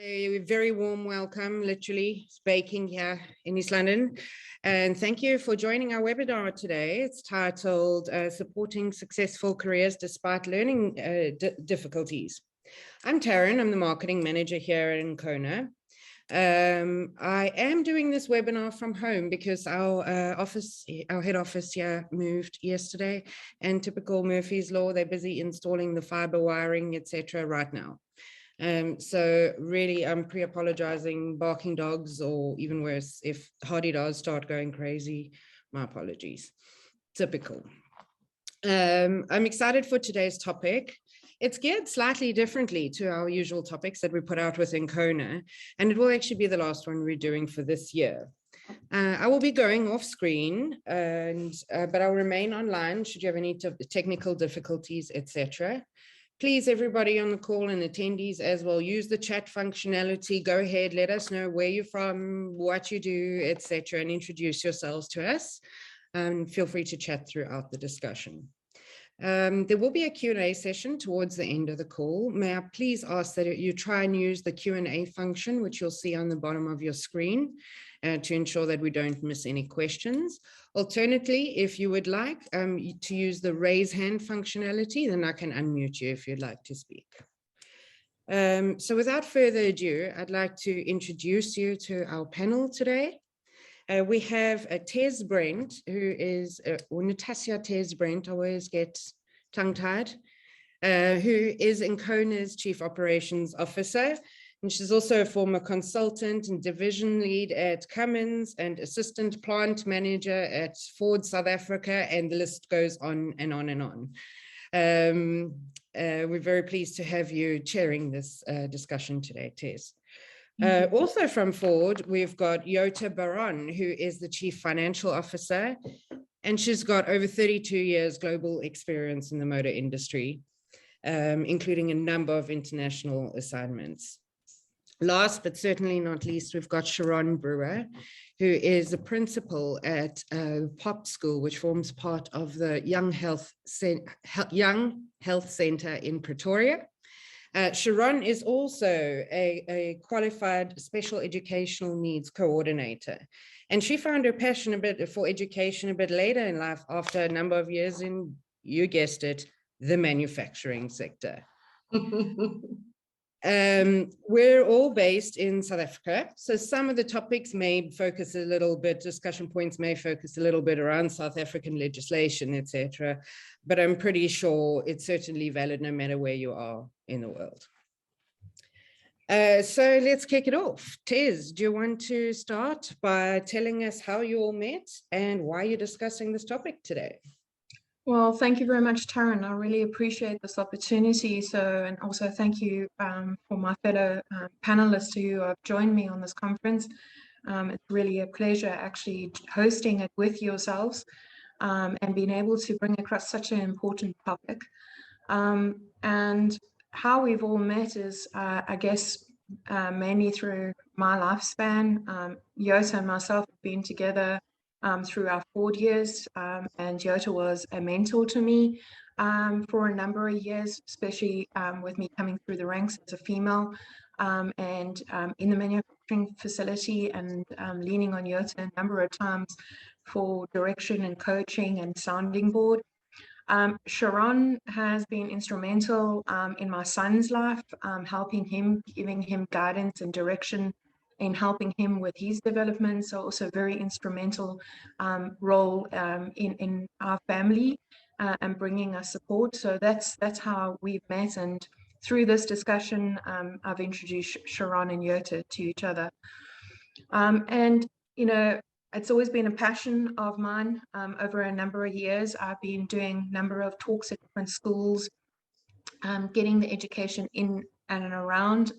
A very warm welcome, literally it's baking here in East London. And thank you for joining our webinar today. It's titled Supporting Successful Careers Despite Learning Difficulties. I'm Taryn, I'm the marketing manager here at ENCONA. I am doing this webinar from home because our head office here moved yesterday, and typical Murphy's Law, they're busy installing the fiber wiring, etc. right now. So really, I'm pre-apologizing, barking dogs, or even worse, if hardy dogs start going crazy, my apologies. Typical. I'm excited for today's topic. It's geared slightly differently to our usual topics that we put out with ENCONA, and it will actually be the last one we're doing for this year. I will be going off screen, but I'll remain online should you have any technical difficulties, etc. Please, everybody on the call and attendees as well, use the chat functionality. Go ahead, let us know where you're from, what you do, etc., and introduce yourselves to us. Feel free to chat throughout the discussion. There will be a Q&A session towards the end of the call. May I please ask that you try and use the Q&A function, which you'll see on the bottom of your screen, to ensure that we don't miss any questions. Alternatively, if you would like to use the raise hand functionality, then I can unmute you if you'd like to speak. So without further ado, I'd like to introduce you to our panel today. We have Tez Brent, who is, or Natasja-Tez Brent, I always get tongue-tied, who is ENCONA's Chief Operations Officer. And she's also a former consultant and division lead at Cummins and assistant plant manager at Ford South Africa, and the list goes on and on and on. We're very pleased to have you chairing this discussion today, Tez. Also from Ford, we've got Yota who is the Chief Financial Officer, and she's got over 32 years global experience in the motor industry, including a number of international assignments. Last but certainly not least, we've got Sharon Bruwer, who is a principal at POP School, which forms part of the Young Health Centre in Pretoria. Sharon is also a qualified special educational needs coordinator, and she found her passion for education a bit later in life after a number of years in, you guessed it, the manufacturing sector. We're all based in South Africa, so some of the topics may focus a little bit, discussion points may focus a little bit around South African legislation, etc. But I'm pretty sure it's certainly valid no matter where you are in the world. So let's kick it off. Tez, do you want to start by telling us how you all met and why you're discussing this topic today? Well, thank you very much, Taryn. I really appreciate this opportunity. And also thank you for my fellow panelists who have joined me on this conference. It's really a pleasure actually hosting it with yourselves and being able to bring across such an important topic. And how we've all met is, I guess, mainly through my lifespan. Yota and myself have been together through our Ford years, and Yota was a mentor to me for a number of years, especially with me coming through the ranks as a female and in the manufacturing facility, and leaning on Yota a number of times for direction and coaching and sounding board. Sharon has been instrumental in my son's life, helping him, giving him guidance and direction in helping him with his development. So also very instrumental role in our family and bringing us support. So that's how we've met. And through this discussion, I've introduced Sharon and Yota to each other. And, you know, it's always been a passion of mine over a number of years. I've been doing a number of talks at different schools, getting the education in and around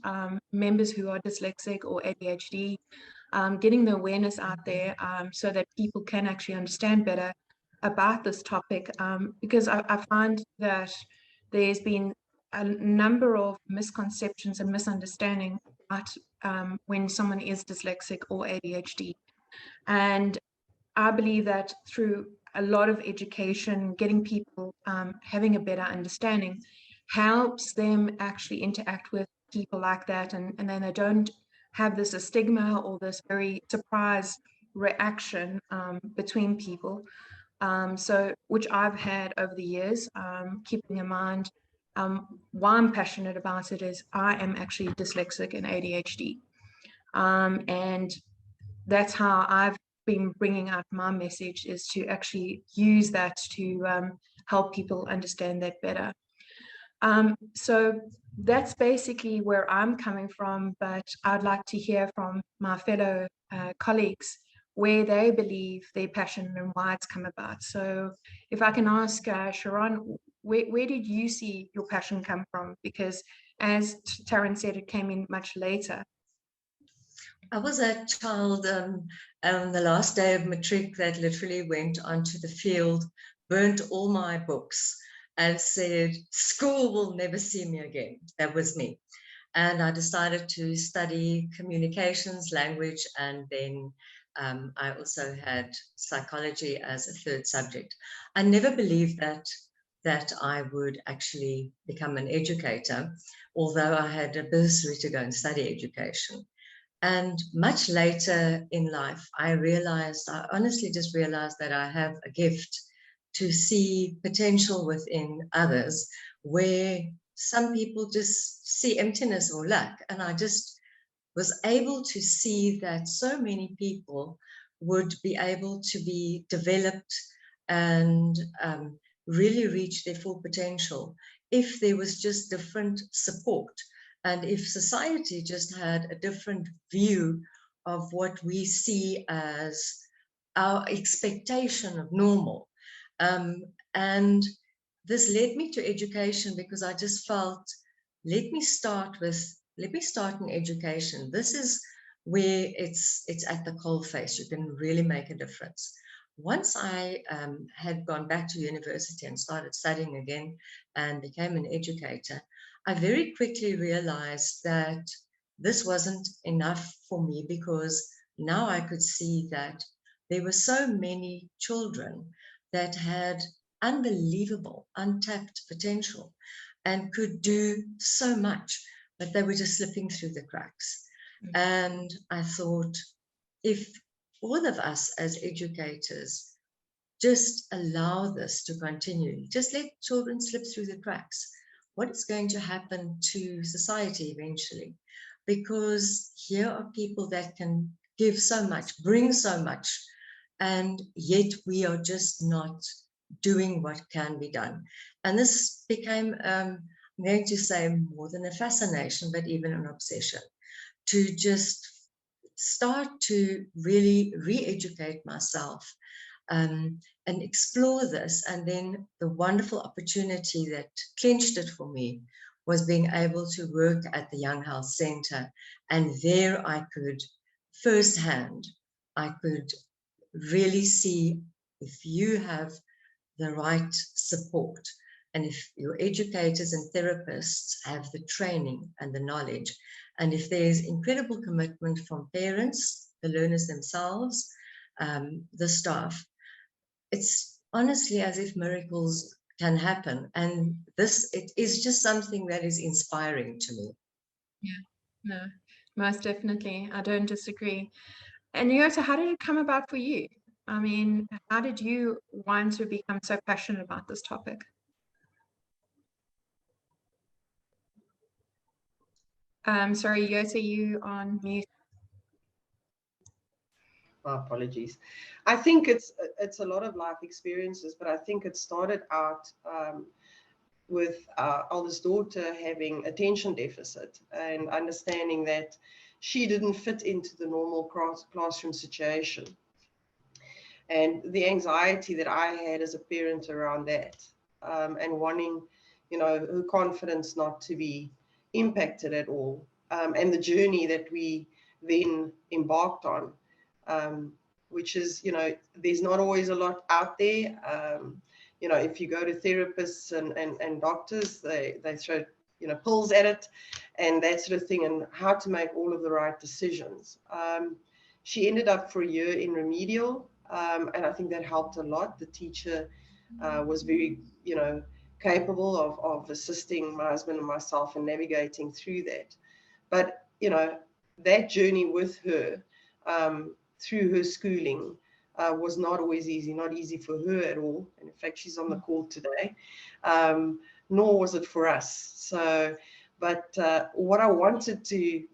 members who are dyslexic or ADHD, getting the awareness out there so that people can actually understand better about this topic, because I find that there's been a number of misconceptions and misunderstanding about when someone is dyslexic or ADHD. And I believe that through a lot of education, getting people having a better understanding helps them actually interact with people like that, and then they don't have this stigma or this very surprise reaction between people. So which I've had over the years, keeping in mind why I'm passionate about it is I am actually dyslexic and ADHD. And that's how I've been bringing out my message, is to actually use that to help people understand that better. So that's basically where I'm coming from, but I'd like to hear from my fellow colleagues where they believe their passion and why it's come about. So if I can ask Sharon, where did you see your passion come from? Because as Tarans said, it came in much later. I was a child on the last day of matric that literally went onto the field, burnt all my books, and said, school will never see me again. That was me. And I decided to study communications, language, and then I also had psychology as a third subject. I never believed that I would actually become an educator, although I had a bursary to go and study education. And much later in life, I honestly just realized that I have a gift to see potential within others where some people just see emptiness or lack. And I just was able to see that so many people would be able to be developed and really reach their full potential if there was just different support. And if society just had a different view of what we see as our expectation of normal. And this led me to education because I just felt, let me start in education. This is where it's at the coalface. You can really make a difference. Once I had gone back to university and started studying again and became an educator, I very quickly realized that this wasn't enough for me, because now I could see that there were so many children that had unbelievable, untapped potential and could do so much, but they were just slipping through the cracks. Mm-hmm. And I thought, if all of us as educators just allow this to continue, just let children slip through the cracks, what is going to happen to society eventually? Because here are people that can give so much, bring so much, and yet we are just not doing what can be done. And this became, I'm going to say, more than a fascination, but even an obsession, to just start to really re-educate myself and explore this. And then the wonderful opportunity that clinched it for me was being able to work at the Young Health Centre. And there I could, firsthand, I could really see, if you have the right support, and if your educators and therapists have the training and the knowledge, and if there's incredible commitment from parents, the learners themselves, the staff, it's honestly as if miracles can happen. And it is just something that is inspiring to me. Yeah, no, most definitely. I don't disagree. And Yota, how did it come about for you? I mean, how did you want to become so passionate about this topic? Sorry, Yota, you on mute. My apologies. I think it's a lot of life experiences, but I think it started out with our eldest daughter having attention deficit and understanding that she didn't fit into the normal classroom situation. And the anxiety that I had as a parent around that, and wanting, her confidence not to be impacted at all, and the journey that we then embarked on, which is, there's not always a lot out there. If you go to therapists and doctors, they throw, pills at it and that sort of thing, and how to make all of the right decisions. She ended up for a year in remedial, and I think that helped a lot. The teacher was very, capable of assisting my husband and myself in navigating through that. But, you know, that journey with her through her schooling was not always easy, not easy for her at all. And in fact, she's on the call today, nor was it for us. So, but why I wanted to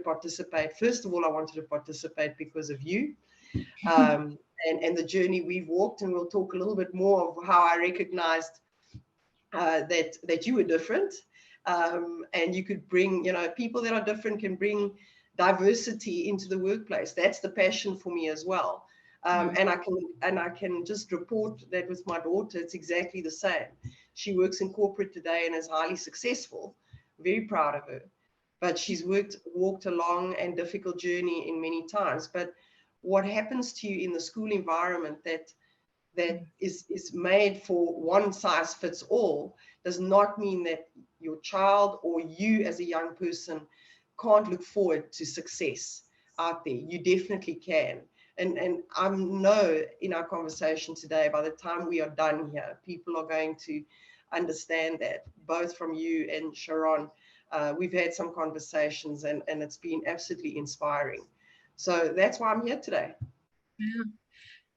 participate, first of all, I wanted to participate because of you and the journey we've walked. And we'll talk a little bit more of how I recognized that you were different. And you could bring, you know, people that are different can bring diversity into the workplace. That's the passion for me as well. And I can just report that with my daughter, it's exactly the same. She works in corporate today and is highly successful. Very proud of her. But she's walked a long and difficult journey in many times. But what happens to you in the school environment that is made for one size fits all does not mean that your child or you as a young person can't look forward to success out there. You definitely can. And I know in our conversation today, by the time we are done here, people are going to understand that, both from you and Sharon. We've had some conversations and it's been absolutely inspiring. So that's why I'm here today. Yeah.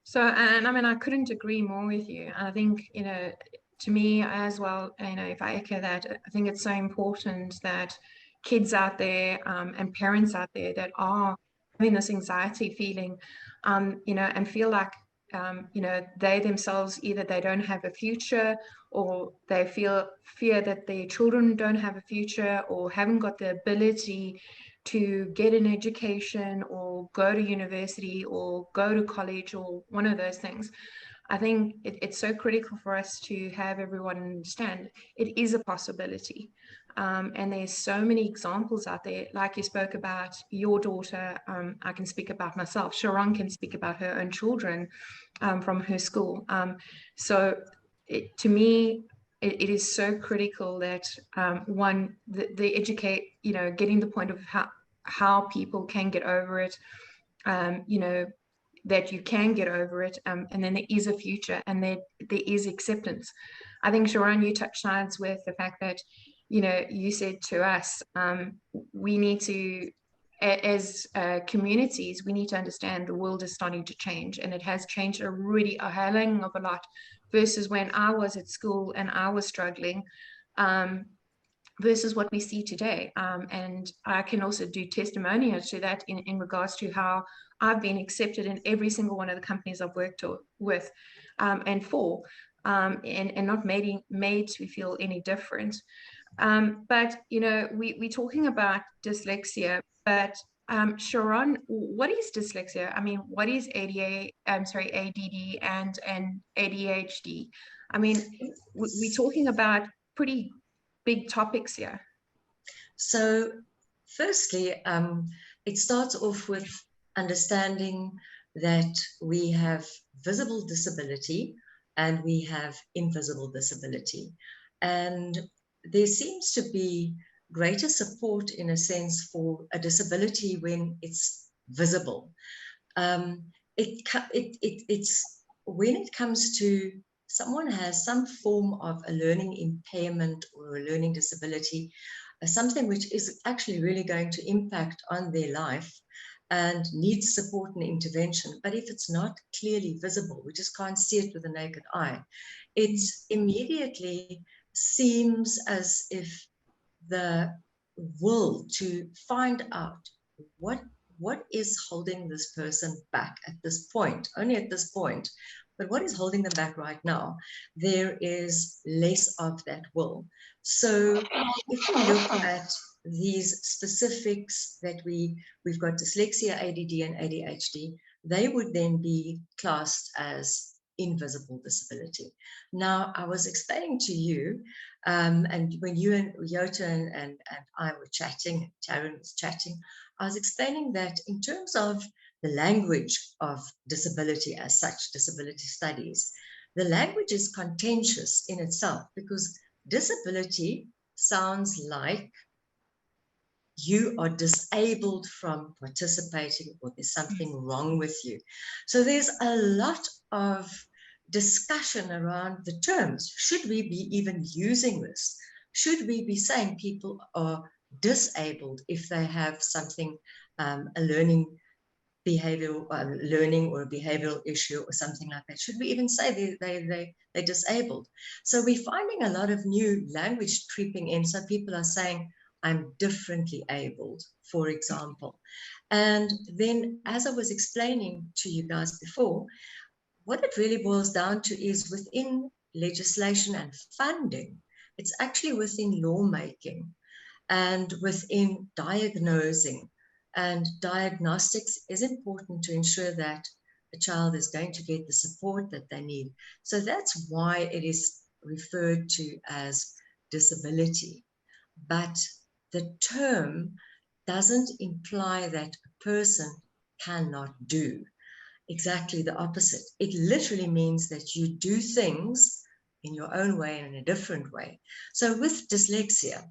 So, and I mean, I couldn't agree more with you. I think, you know, to me as well, you know, if I echo that, I think it's so important that kids out there and parents out there that are having this anxiety feeling, you know, and feel like, you know, they themselves, either they don't have a future or they fear that their children don't have a future or haven't got the ability to get an education or go to university or go to college or one of those things. I think it's so critical for us to have everyone understand it is a possibility. And there's so many examples out there, like you spoke about your daughter. I can speak about myself. Sharon can speak about her own children from her school. So to me, it is so critical that they educate, you know, getting the point of how people can get over it, you know, that you can get over it, and then there is a future and there is acceptance. I think, Sharon, you touched sides with the fact that, you know, you said to us, we need to, as communities, we need to understand the world is starting to change, and it has changed a hell of a lot versus when I was at school and I was struggling, versus what we see today. And I can also do testimonials to that in regards to how I've been accepted in every single one of the companies I've worked with and for, and not made to feel any different. But, you know, we're talking about dyslexia, but Sharon, what is dyslexia? I mean, what is ADD and ADHD? I mean, we're talking about pretty big topics here. So firstly, it starts off with understanding that we have visible disability and we have invisible disability. And there seems to be greater support, in a sense, for a disability when it's visible. It's when it comes to someone has some form of a learning impairment or a learning disability, something which is actually really going to impact on their life and needs support and intervention. But if it's not clearly visible, we just can't see it with the naked eye, it immediately seems as if the will to find out what is holding this person back at this point, only at this point, but what is holding them back right now, there is less of that will. So if we look at these specifics that we've got dyslexia, ADD, and ADHD, they would then be classed as invisible disability. Now, I was explaining to you, and when you and Yota and I were chatting, Taryn was chatting, I was explaining that in terms of the language of disability as such, disability studies, the language is contentious in itself because disability sounds like you are disabled from participating or there's something wrong with you. So there's a lot of discussion around the terms. Should we be even using this? Should we be saying people are disabled if they have something, a learning or a behavioral issue or something like that? Should we even say they're disabled? So we're finding a lot of new language creeping in. So people are saying, I'm differently abled, for example. And then, as I was explaining to you guys before, what it really boils down to is within legislation and funding, it's actually within lawmaking and within diagnosing. And diagnostics is important to ensure that a child is going to get the support that they need. So that's why it is referred to as disability. But the term doesn't imply that a person cannot do. Exactly the opposite. It literally means that you do things in your own way and in a different way. So with dyslexia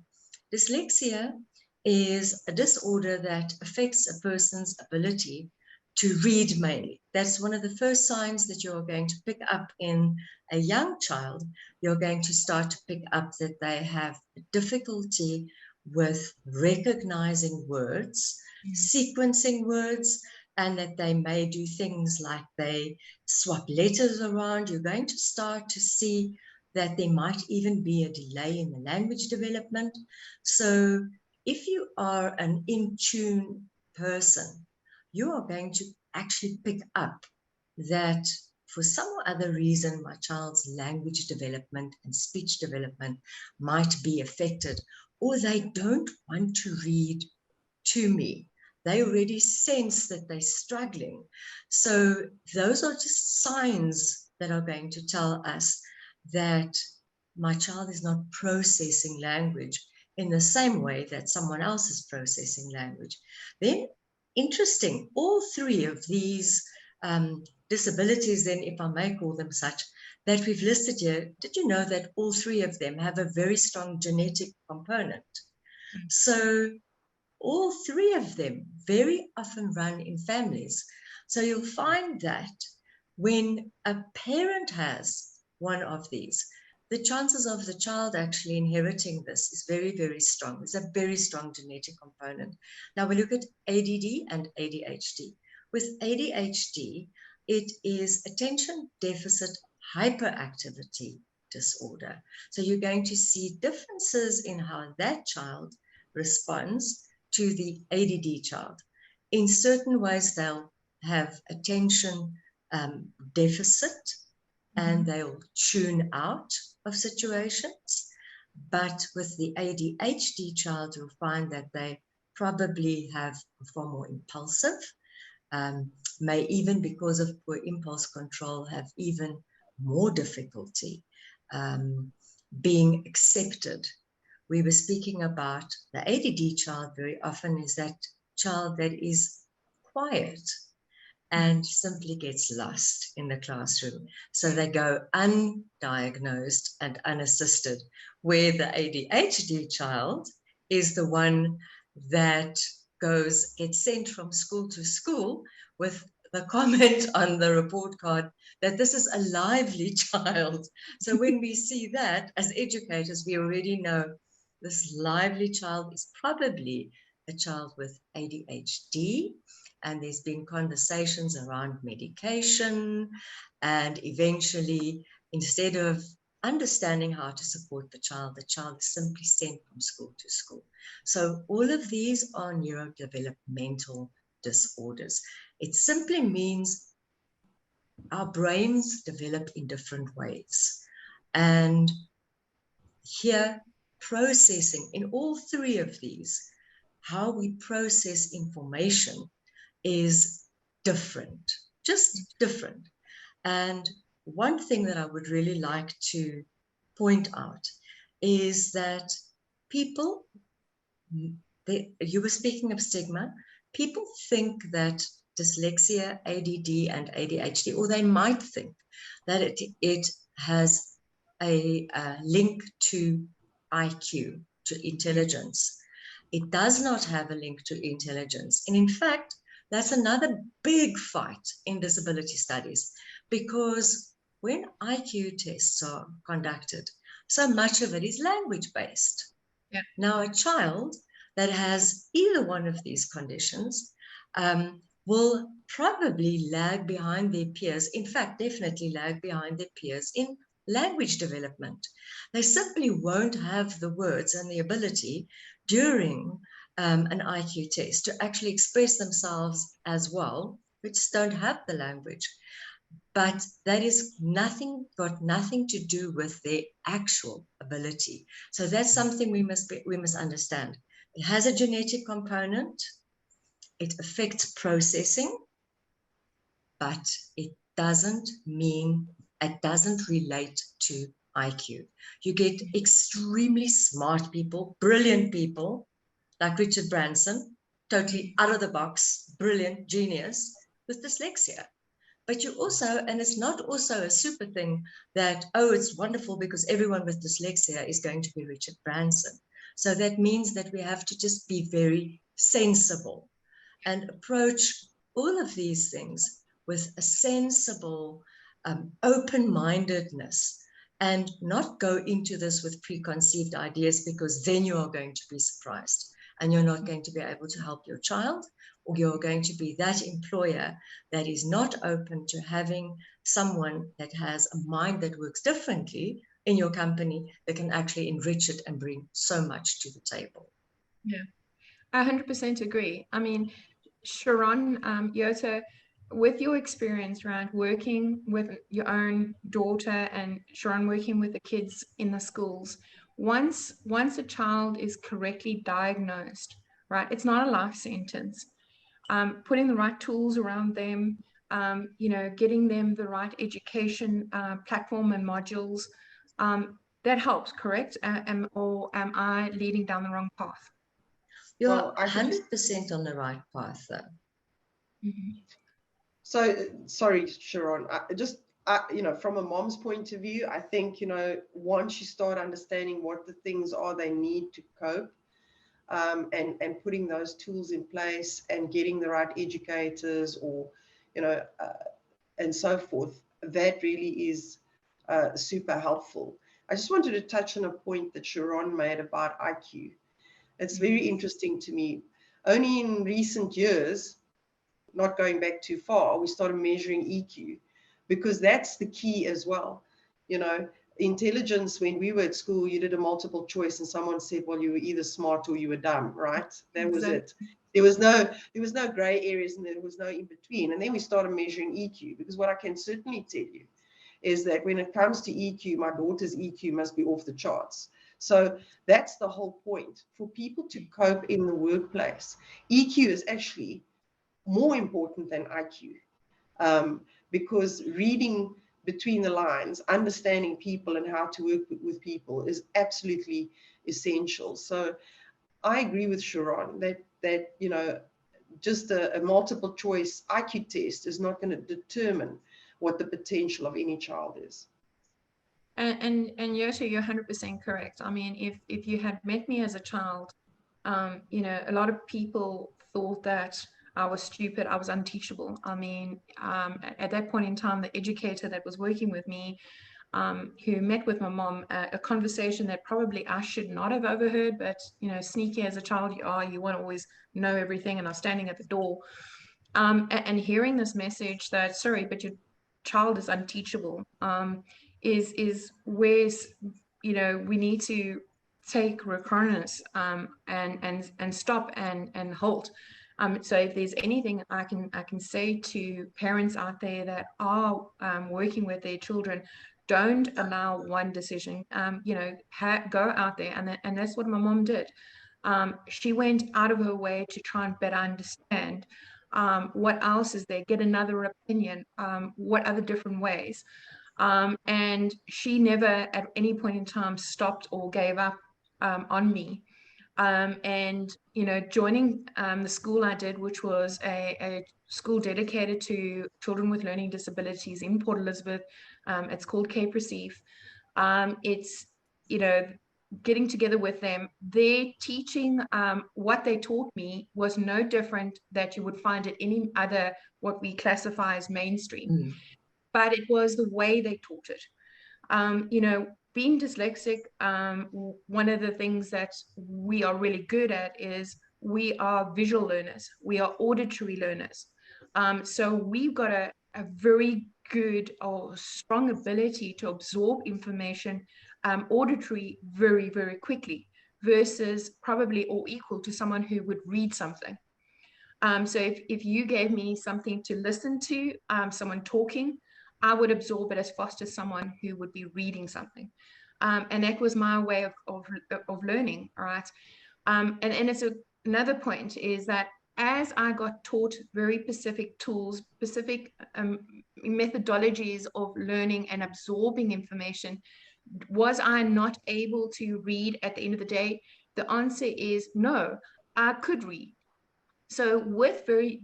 is a disorder that affects a person's ability to read mainly. That's one of the first signs that you're going to pick up in a young child. You're going to start to pick up that they have difficulty with recognizing words, sequencing words, and that they may do things like they swap letters around. You're going to start to see that there might even be a delay in the language development. So if you are an in-tune person, you are going to actually pick up that for some other reason, my child's language development and speech development might be affected, or they don't want to read to me. They already sense that they're struggling. So those are just signs that are going to tell us that my child is not processing language in the same way that someone else is processing language. Then, interesting, all three of these disabilities, then, if I may call them such, that we've listed here, did you know that all three of them have a very strong genetic component? So all three of them very often run in families. So you'll find that when a parent has one of these, the chances of the child actually inheriting this is very, very strong. It's a very strong genetic component. Now we look at ADD and ADHD. With ADHD, it is attention deficit hyperactivity disorder. So you're going to see differences in how that child responds to the ADD child. In certain ways, they'll have attention deficit and they'll tune out of situations. But with the ADHD child, you'll find that they probably have far more impulsive, may even because of poor impulse control have even more difficulty being accepted. We were speaking about the ADD child very often is that child that is quiet and simply gets lost in the classroom. So they go undiagnosed and unassisted, where the ADHD child is the one that gets sent from school to school with the comment on the report card that this is a lively child. So when we see that as educators, we already know this lively child is probably a child with ADHD, and there's been conversations around medication, and eventually, instead of understanding how to support the child is simply sent from school to school. So all of these are neurodevelopmental disorders. It simply means our brains develop in different ways. And here, processing in all three of these, how we process information is different, just different. And one thing that I would really like to point out is that people, you were speaking of stigma, people think that dyslexia, ADD, and ADHD, or they might think that it has a link to IQ, to intelligence. It does not have a link to intelligence. And in fact, that's another big fight in disability studies, because when IQ tests are conducted, so much of it is language-based. Yeah. Now, a child that has either one of these conditions will probably lag behind their peers. In fact, definitely lag behind their peers in language development. They simply won't have the words and the ability during an IQ test to actually express themselves as well, which don't have the language. But that is got nothing to do with their actual ability. So that's something we must understand. It has a genetic component. It affects processing, but it doesn't relate to IQ. You get extremely smart people, brilliant people, like Richard Branson, totally out of the box, brilliant, genius, with dyslexia. But you also, and it's not also a super thing that, oh, it's wonderful because everyone with dyslexia is going to be Richard Branson. So that means that we have to just be very sensible and approach all of these things with a sensible, open-mindedness, and not go into this with preconceived ideas, because then you are going to be surprised and you're not going to be able to help your child, or you're going to be that employer that is not open to having someone that has a mind that works differently in your company that can actually enrich it and bring so much to the table. Yeah, I 100% agree. I mean, Sharon, Yota, with your experience around working with your own daughter and Sharon working with the kids in the schools, once a child is correctly diagnosed, right, it's not a life sentence. Putting the right tools around them, getting them the right education platform and modules, that helps, correct? Or am I leading down the wrong path? You're 100% on the right path, though. Mm-hmm. So, sorry, Sharon, from a mom's point of view, I think, once you start understanding what the things are they need to cope, and putting those tools in place and getting the right educators or, and so forth, that really is super helpful. I just wanted to touch on a point that Sharon made about IQ. It's very interesting to me. Only in recent years, not going back too far, we started measuring EQ, because that's the key as well. Intelligence, when we were at school, you did a multiple choice and someone said, well, you were either smart or you were dumb, right? That was it. There was no gray areas and there was no in between. And then we started measuring EQ, because what I can certainly tell you is that when it comes to EQ, my daughter's EQ must be off the charts. So that's the whole point. For people to cope in the workplace, EQ is actually more important than IQ, because reading between the lines, understanding people and how to work with people is absolutely essential. So I agree with Sharon that just a multiple choice IQ test is not going to determine what the potential of any child is. And Yota, you're 100% correct. I mean, if you had met me as a child, a lot of people thought that I was stupid, I was unteachable. I mean, at that point in time, the educator that was working with me, who met with my mom, a conversation that probably I should not have overheard, but, sneaky as a child you are, you want to always know everything, and I was standing at the door, and hearing this message that, sorry, but your child is unteachable, is where, we need to take recurrence, and stop and halt. So if there's anything I can say to parents out there that are working with their children, don't allow one decision. Go out there, and that's what my mom did. She went out of her way to try and better understand what else is there, get another opinion, what other different ways. And she never at any point in time stopped or gave up on me. And joining the school I did, which was a school dedicated to children with learning disabilities in Port Elizabeth, it's called Cape Recife. It's getting together with them, their teaching, what they taught me was no different that you would find at any other what we classify as mainstream, but it was the way they taught it. being dyslexic, one of the things that we are really good at is we are visual learners, we are auditory learners. So we've got a very good or strong ability to absorb information auditory very, very quickly, versus probably or equal to someone who would read something. So if you gave me something to listen to, someone talking, I would absorb it as fast as someone who would be reading something. And that was my way of learning, all right? And it's another point is that as I got taught very specific tools, specific methodologies of learning and absorbing information, was I not able to read at the end of the day? The answer is no, I could read. So with very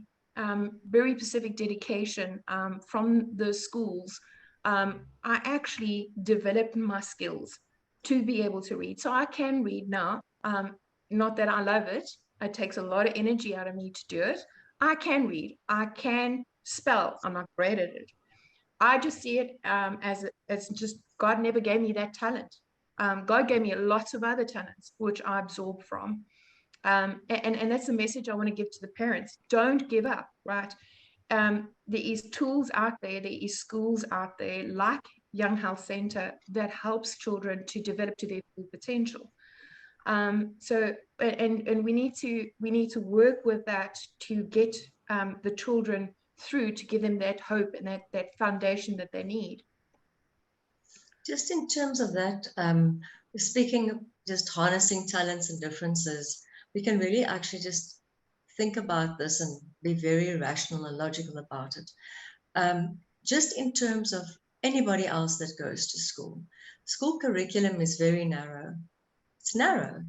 specific dedication from the schools, I actually developed my skills to be able to read. So I can read now. Not that I love it. It takes a lot of energy out of me to do it. I can read. I can spell. I'm not great at it. I just see it as it's just God never gave me that talent. God gave me lots of other talents, which I absorbed from. And that's the message I want to give to the parents. Don't give up, right? There is tools out there, there is schools out there like Young Health Centre that helps children to develop to their full potential. So we need to work with that to get the children through, to give them that hope and that foundation that they need. Just in terms of that, speaking of just harnessing talents and differences, we can really actually just think about this and be very rational and logical about it. Just in terms of anybody else that goes to school, school curriculum is very narrow. It's narrow.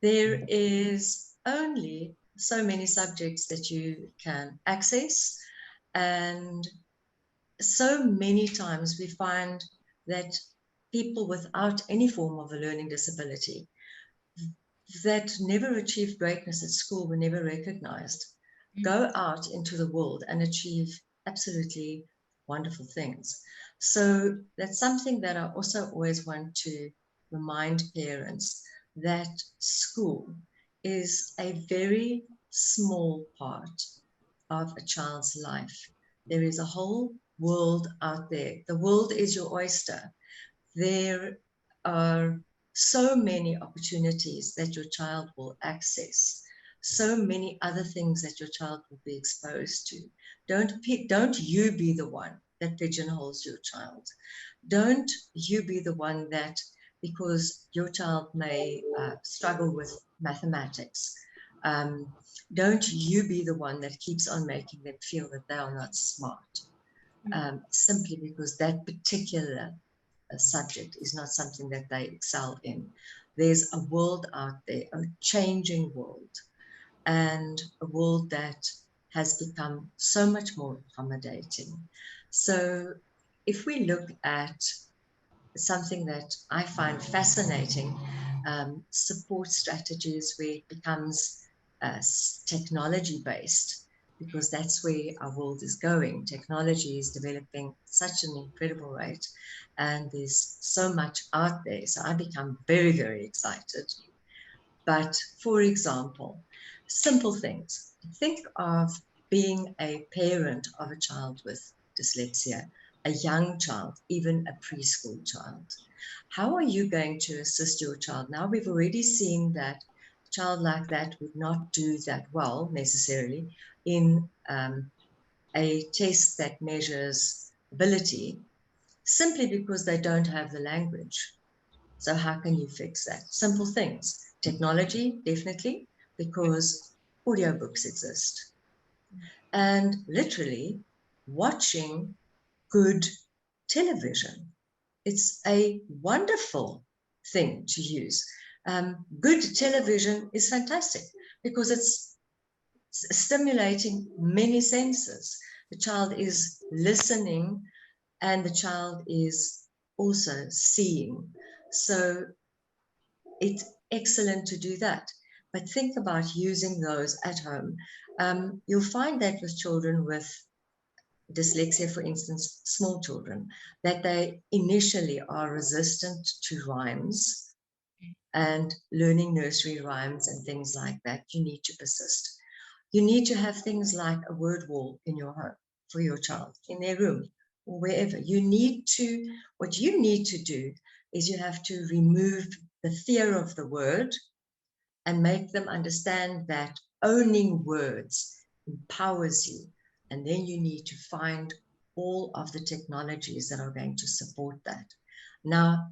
There is only so many subjects that you can access, and so many times we find that people without any form of a learning disability that never achieved greatness at school were never recognized, go out into the world and achieve absolutely wonderful things. So that's something that I also always want to remind parents, that school is a very small part of a child's life. There is a whole world out there. The world is your oyster. There are so many opportunities that your child will access, so many other things that your child will be exposed to. Don't you be the one that pigeonholes your child. Don't you be the one that, because your child may struggle with mathematics, don't you be the one that keeps on making them feel that they are not smart, simply because that particular subject is not something that they excel in. There's a world out there, a changing world, and a world that has become so much more accommodating. So if we look at something that I find fascinating, support strategies where it becomes technology-based, because that's where our world is going. Technology is developing at such an incredible rate, and there's so much out there. So I become very, very excited. But for example, simple things. Think of being a parent of a child with dyslexia, a young child, even a preschool child. How are you going to assist your child? Now, we've already seen that a child like that would not do that well necessarily in a test that measures ability, simply because they don't have the language. So how can you fix that? Simple things. Technology, definitely, because audiobooks exist. And literally watching good television. It's a wonderful thing to use. Good television is fantastic because it's stimulating many senses. The child is listening and the child is also seeing. So it's excellent to do that. But think about using those at home. You'll find that with children with dyslexia, for instance, small children, that they initially are resistant to rhymes and learning nursery rhymes and things like that. You need to persist. You need to have things like a word wall in your home for your child, in their room or wherever. What you need to do is you have to remove the fear of the word and make them understand that owning words empowers you. And then you need to find all of the technologies that are going to support that. Now,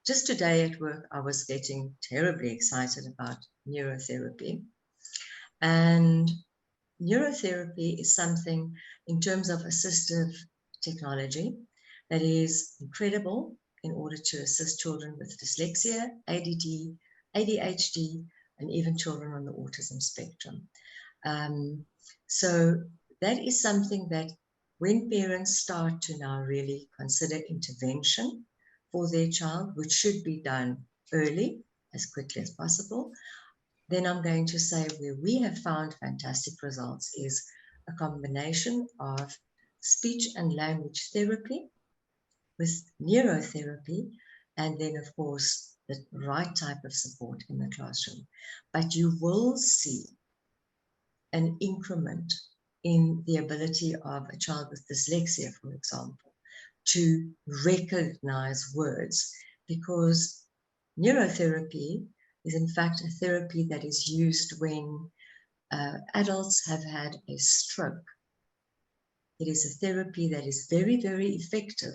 just today at work, I was getting terribly excited about neurotherapy. And neurotherapy is something in terms of assistive technology that is incredible in order to assist children with dyslexia, ADD, ADHD, and even children on the autism spectrum. So that is something that when parents start to now really consider intervention for their child, which should be done early, as quickly as possible, then I'm going to say where we have found fantastic results is a combination of speech and language therapy with neurotherapy, and then of course the right type of support in the classroom. But you will see an increment in the ability of a child with dyslexia, for example, to recognize words, because neurotherapy is in fact a therapy that is used when adults have had a stroke. It is a therapy that is very, very effective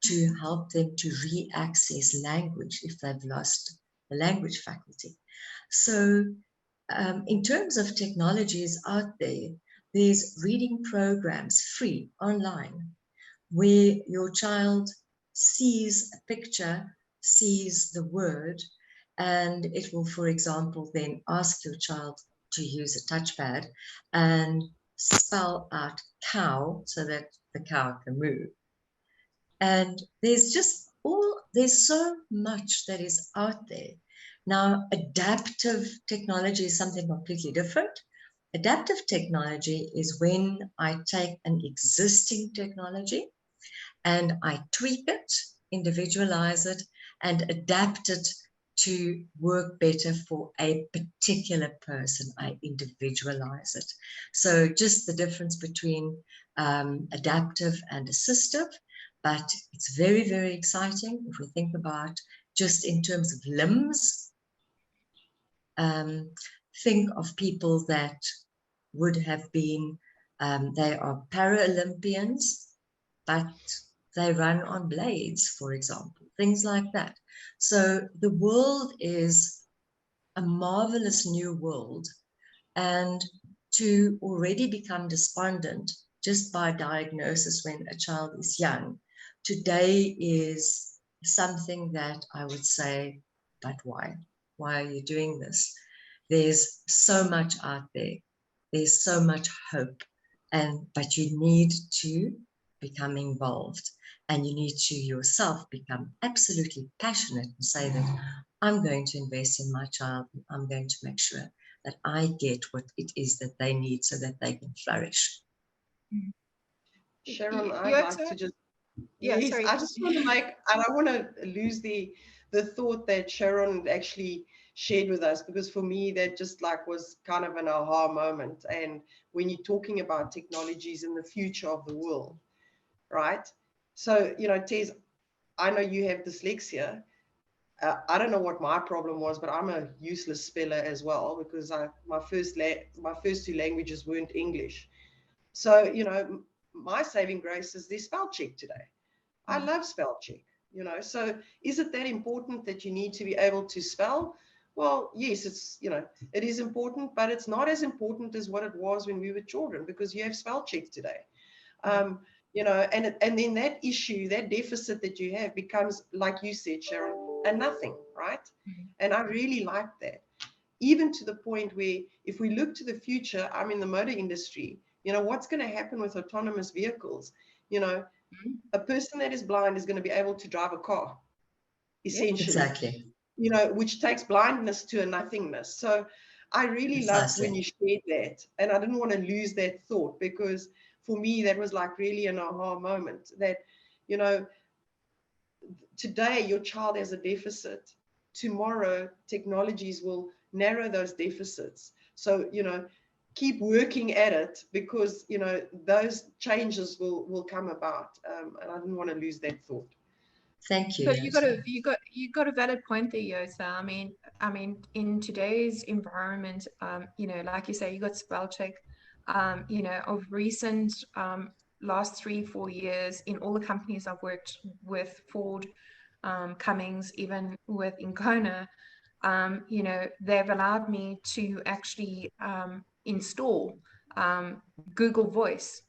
to help them to re-access language if they've lost the language faculty. So in terms of technologies out there, there's reading programs free online where your child sees a picture, sees the word, and it will, for example, then ask your child to use a touchpad and spell out cow so that the cow can move. And there's so much that is out there. Now, adaptive technology is something completely different. Adaptive technology is when I take an existing technology and I tweak it, individualize it, and adapt it to work better for a particular person. I individualize it. So just the difference between adaptive and assistive, but it's very, very exciting if we think about just in terms of limbs. Think of people that would have been, they are Paralympians, but they run on blades, for example, things like that. So the world is a marvelous new world, and to already become despondent just by diagnosis when a child is young, today is something that I would say, but why? Why are you doing this? There's so much out there. There's so much hope, but you need to become involved, and you need to yourself become absolutely passionate and say that I'm going to invest in my child, and I'm going to make sure that I get what it is that they need so that they can flourish. Sharon, I'd like to just, sorry. I just want to I don't want to lose the thought that Sharon actually shared with us, because for me that just was kind of an aha moment. And when you're talking about technologies in the future of the world, right? So, Tez, I know you have dyslexia. I don't know what my problem was, but I'm a useless speller as well, because my first two languages weren't English. So, my saving grace is the spell check today. I love spell check, So is it that important that you need to be able to spell? Well, yes, it's, it is important, but it's not as important as what it was when we were children, because you have spell check today. And then that issue, that deficit that you have becomes, like you said, Sharon, a nothing, right? And I really like that. Even to the point where if we look to the future, I'm in the motor industry, what's going to happen with autonomous vehicles? A person that is blind is going to be able to drive a car, essentially. Exactly. Which takes blindness to a nothingness. So I really loved when you shared that. And I didn't want to lose that thought, because for me, that was like really an aha moment that, you know, today your child has a deficit. Tomorrow, technologies will narrow those deficits. So, you know, keep working at it, because, you know, those changes will come about. And I didn't want to lose that thought. Thank you. So you got a valid point there, Yota. I mean, in today's environment, you know, like you say, you got spell check. You know, of recent last 3-4 years, in all the companies I've worked with, Ford, Cummings, even with ENCONA, you know, they've allowed me to actually install Google Voice.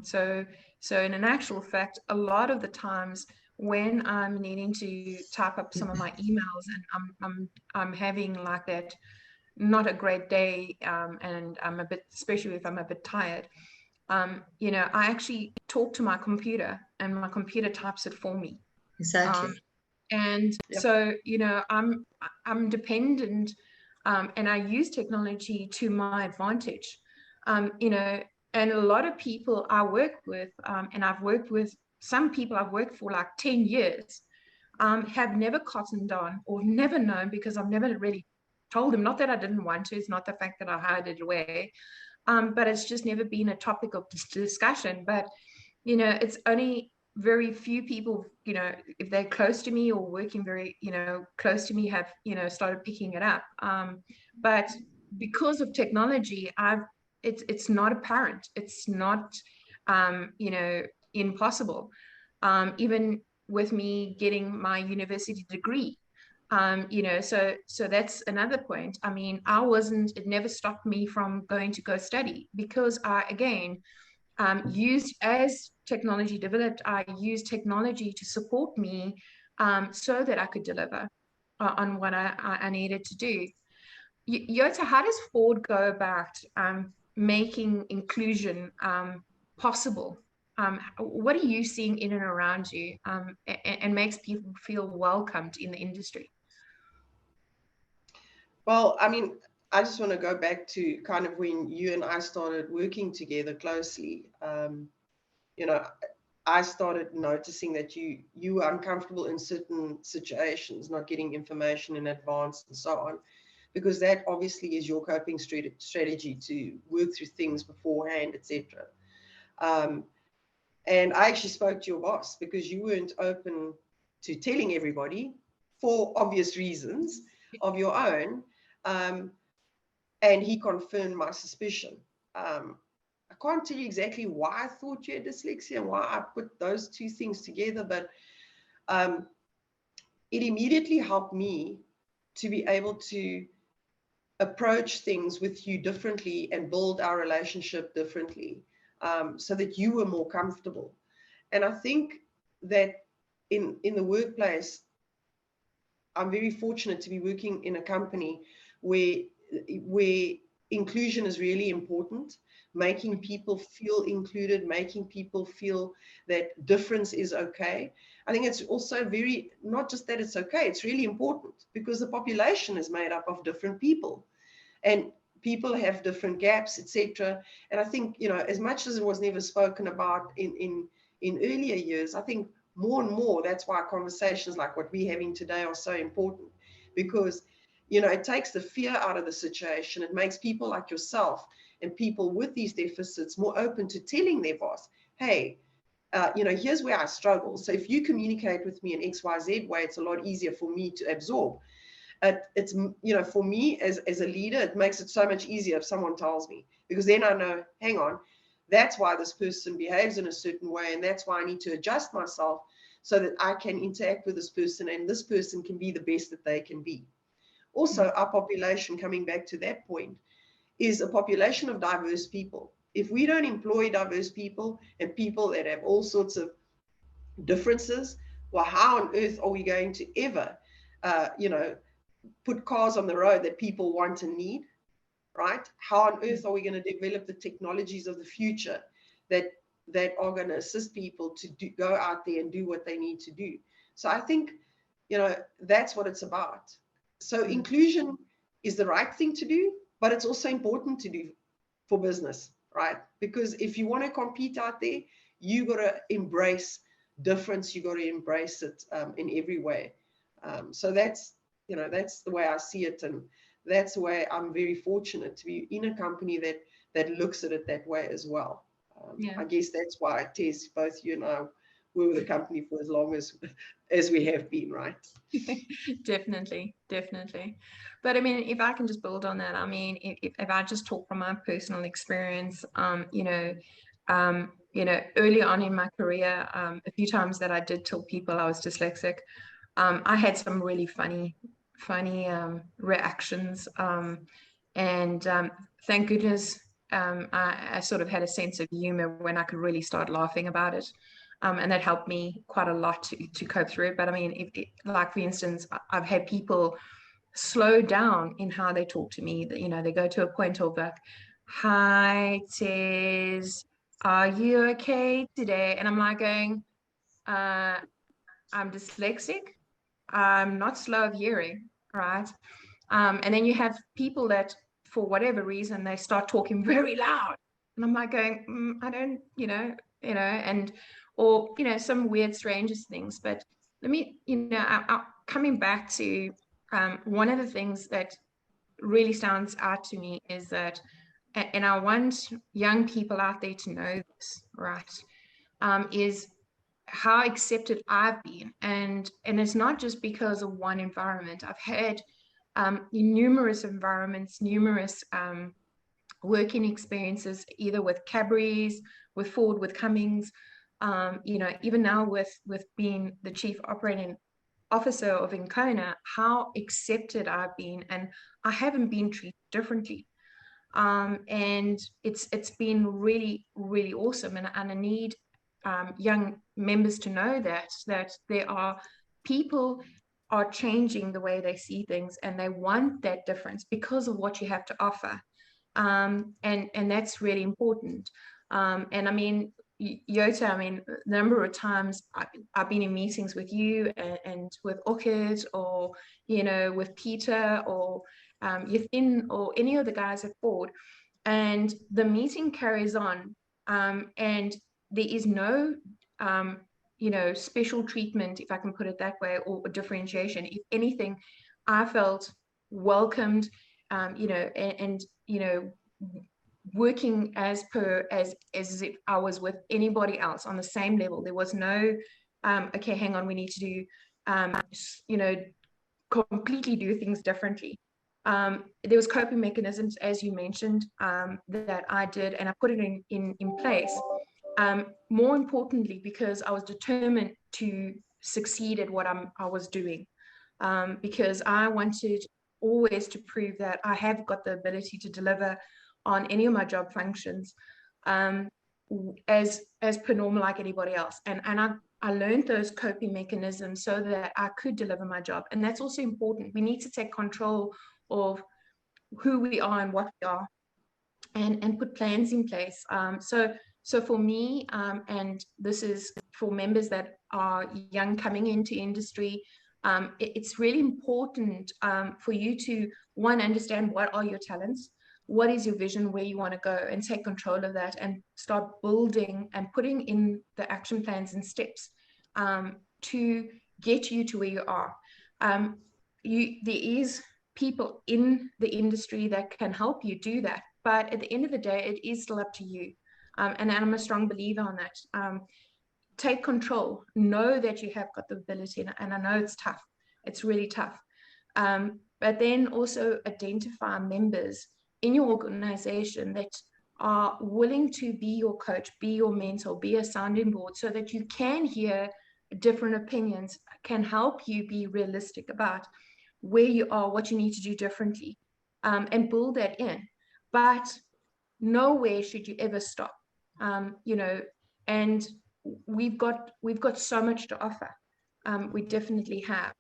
So in an actual fact, a lot of the times when I'm needing to type up some of my emails and I'm having like that not a great day, and I'm a bit, especially if I'm a bit tired, you know, I actually talk to my computer and my computer types it for me. Exactly. And Yep. so, you know, I'm dependent, and I use technology to my advantage. You know, and a lot of people I work with, and I've worked with some people I've worked for like 10 years, have never cottoned on or never known, because I've never really told them, not that I didn't want to, it's not the fact that I hid it away, but it's just never been a topic of discussion. But, you know, it's only very few people, you know, if they're close to me or working very, you know, close to me, have, you know, started picking it up. But because of technology, it's not apparent. It's not, you know, impossible. Even with me getting my university degree, you know, so that's another point. I mean, it never stopped me from going to go study, because I, again, used, as technology developed, I used technology to support me, so that I could deliver on what I needed to do. Yota, how does Ford go about making inclusion possible? What are you seeing in and around you, and makes people feel welcomed in the industry? Well, I mean, I just want to go back to kind of when you and I started working together closely. You know, I started noticing that you were uncomfortable in certain situations, not getting information in advance and so on, because that obviously is your coping strategy to work through things beforehand, etc. And I actually spoke to your boss because you weren't open to telling everybody, for obvious reasons of your own. And he confirmed my suspicion. I can't tell you exactly why I thought you had dyslexia and why I put those two things together, but it immediately helped me to be able to approach things with you differently and build our relationship differently, so that you were more comfortable. And I think that in the workplace, I'm very fortunate to be working in a company where inclusion is really important, making people feel included, making people feel that difference is okay. I think it's also very, not just that it's okay, it's really important, because the population is made up of different people and people have different gaps, etc. And I think, you know, as much as it was never spoken about in earlier years, I think more and more, that's why conversations like what we're having today are so important, because, you know, it takes the fear out of the situation. It makes people like yourself and people with these deficits more open to telling their boss, hey, you know, here's where I struggle. So if you communicate with me in XYZ way, it's a lot easier for me to absorb. It's, you know, for me as a leader, it makes it so much easier if someone tells me, because then I know, hang on, that's why this person behaves in a certain way, and that's why I need to adjust myself so that I can interact with this person and this person can be the best that they can be. Also, our population, coming back to that point, is a population of diverse people. If we don't employ diverse people and people that have all sorts of differences, well, how on earth are we going to ever, you know, put cars on the road that people want and need, right? How on earth are we going to develop the technologies of the future that are going to assist people to go out there and do what they need to do? So I think, you know, that's what it's about. So inclusion is the right thing to do, but it's also important to do for business. right? Because if you want to compete out there, you got to embrace difference. You got to embrace it in every way. So that's, you know, that's the way I see it, and that's the way I'm very fortunate to be in a company that looks at it that way as well. I guess that's why, Tez, both you and I were with the company for as long as we have been, right? Definitely. But I mean, if I can just build on that, I mean, if I just talk from my personal experience, early on in my career, a few times that I did tell people I was dyslexic, I had some really funny reactions, and thank goodness I sort of had a sense of humor when I could really start laughing about it. And that helped me quite a lot to cope through it. But I mean, like, for instance, I've had people slow down in how they talk to me. You know, they go to a point of like, "Hi, Tez, are you okay today?" And I'm like going, I'm dyslexic. I'm not slow of hearing, right? And then you have people that, for whatever reason, they start talking very loud. And I'm like going, I don't, and, or, some weird, strangest things. But let me, coming back to one of the things that really stands out to me is that, and I want young people out there to know this, right, is how accepted I've been. And it's not just because of one environment. I've had numerous environments, numerous working experiences, either with Cadbury's, with Ford, with Cummings, even now with being the chief operating officer of ENCONA, how accepted I've been, and I haven't been treated differently. And it's been really, really awesome. And I need young members to know that there are people are changing the way they see things, and they want that difference because of what you have to offer. And that's really important. And I mean, Yota, I mean, the number of times I've been in meetings with you and with Orchid, or, with Peter, or Yithin, or any of the guys at Ford, and the meeting carries on, and there is no, special treatment, if I can put it that way, or differentiation. If anything, I felt welcomed, working as if I was with anybody else on the same level. There was no, okay, hang on, we need to do, completely do things differently. There was coping mechanisms, as you mentioned, that I did, and I put it in place. More importantly, because I was determined to succeed at what I was doing, because I wanted always to prove that I have got the ability to deliver on any of my job functions, as per normal, like anybody else. And I learned those coping mechanisms so that I could deliver my job. And that's also important. We need to take control of who we are and what we are, and put plans in place. So for me, and this is for members that are young coming into industry, it's really important for you to, one, understand what are your talents, what is your vision, where you want to go, and take control of that, and start building and putting in the action plans and steps to get you to where you are. There is people in the industry that can help you do that, but at the end of the day, it is still up to you. And I'm a strong believer on that. Take control, know that you have got the ability, and I know it's tough. It's really tough. But then also identify members in your organization that are willing to be your coach, be your mentor, be a sounding board, so that you can hear different opinions, can help you be realistic about where you are, what you need to do differently, and build that in. But nowhere should you ever stop. And we've got so much to offer. We definitely have.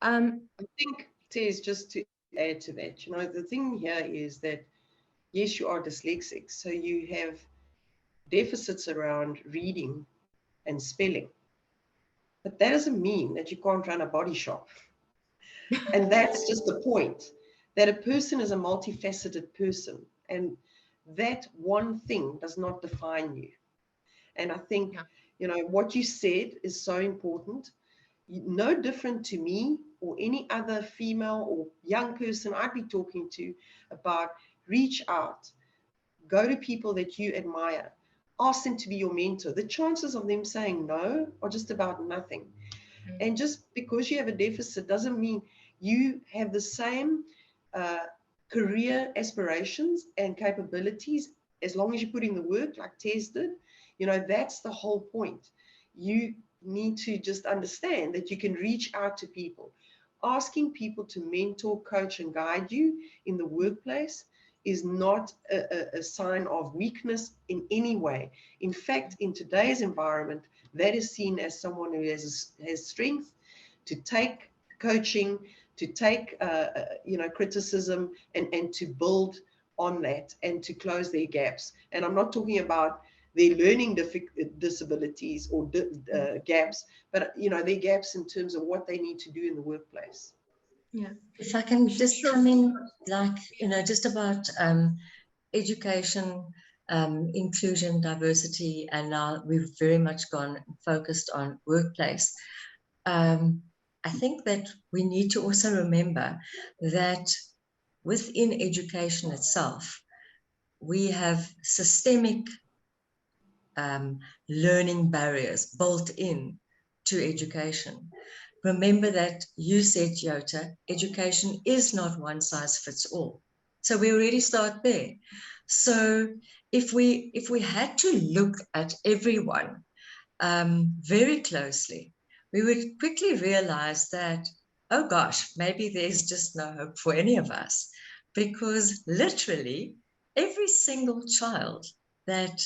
I think, Tez, just to add to that, the thing here is that, yes, you are dyslexic, so you have deficits around reading and spelling, but that doesn't mean that you can't run a body shop. And that's just the point, that a person is a multifaceted person, and that one thing does not define you. And I think, you know, what you said is so important. No different to me or any other female or young person I'd be talking to about reach out, go to people that you admire, ask them to be your mentor. The chances of them saying no are just about nothing. And just because you have a deficit doesn't mean you have the same career aspirations and capabilities as long as you put in the work like Tez did. You know, that's the whole point. You need to just understand that you can reach out to people. Asking people to mentor, coach, and guide you in the workplace is not a sign of weakness in any way. In fact, in today's environment, that is seen as someone who has strength to take coaching, to take you know, criticism, and to build on that and to close their gaps. And I'm not talking about their learning disabilities or gaps, but you know, their gaps in terms of what they need to do in the workplace. Yeah. If I can just come in, like, you know, just about education, inclusion, diversity, and now we've very much focused on workplace. I think that we need to also remember that within education itself, we have systemic learning barriers built in to education. Remember that you said, Yota, education is not one size fits all. So we already start there. So if we had to look at everyone very closely, we would quickly realize that, oh gosh, maybe there's just no hope for any of us, because literally every single child that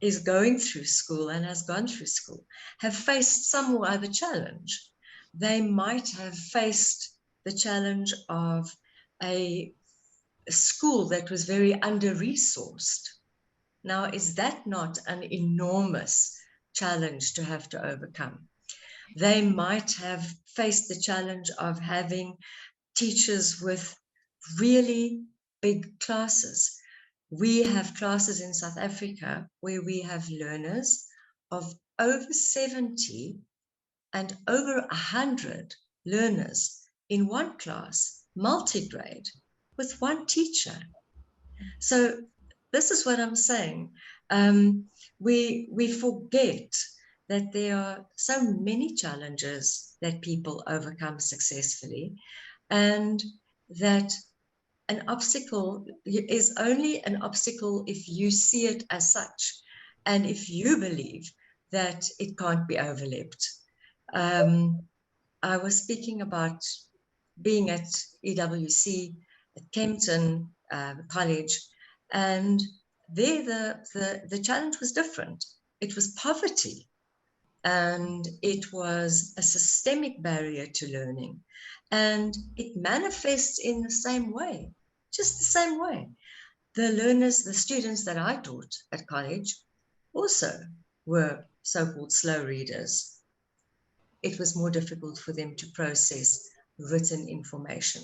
is going through school and has gone through school have faced some or other challenge. They might have faced the challenge of a school that was very under-resourced. Now, is that not an enormous challenge to have to overcome? They might have faced the challenge of having teachers with really big classes. We have classes in South Africa where we have learners of over 70 and over 100 learners in one class, multi-grade, with one teacher. So this is what I'm saying. We forget that there are so many challenges that people overcome successfully, and that an obstacle is only an obstacle if you see it as such, and if you believe that it can't be overleapt. I was speaking about being at EWC at Kempton College, and there the challenge was different. It was poverty, and it was a systemic barrier to learning, and it manifests in the same way, just the same way. The learners, the students that I taught at college also were so-called slow readers. It was more difficult for them to process written information.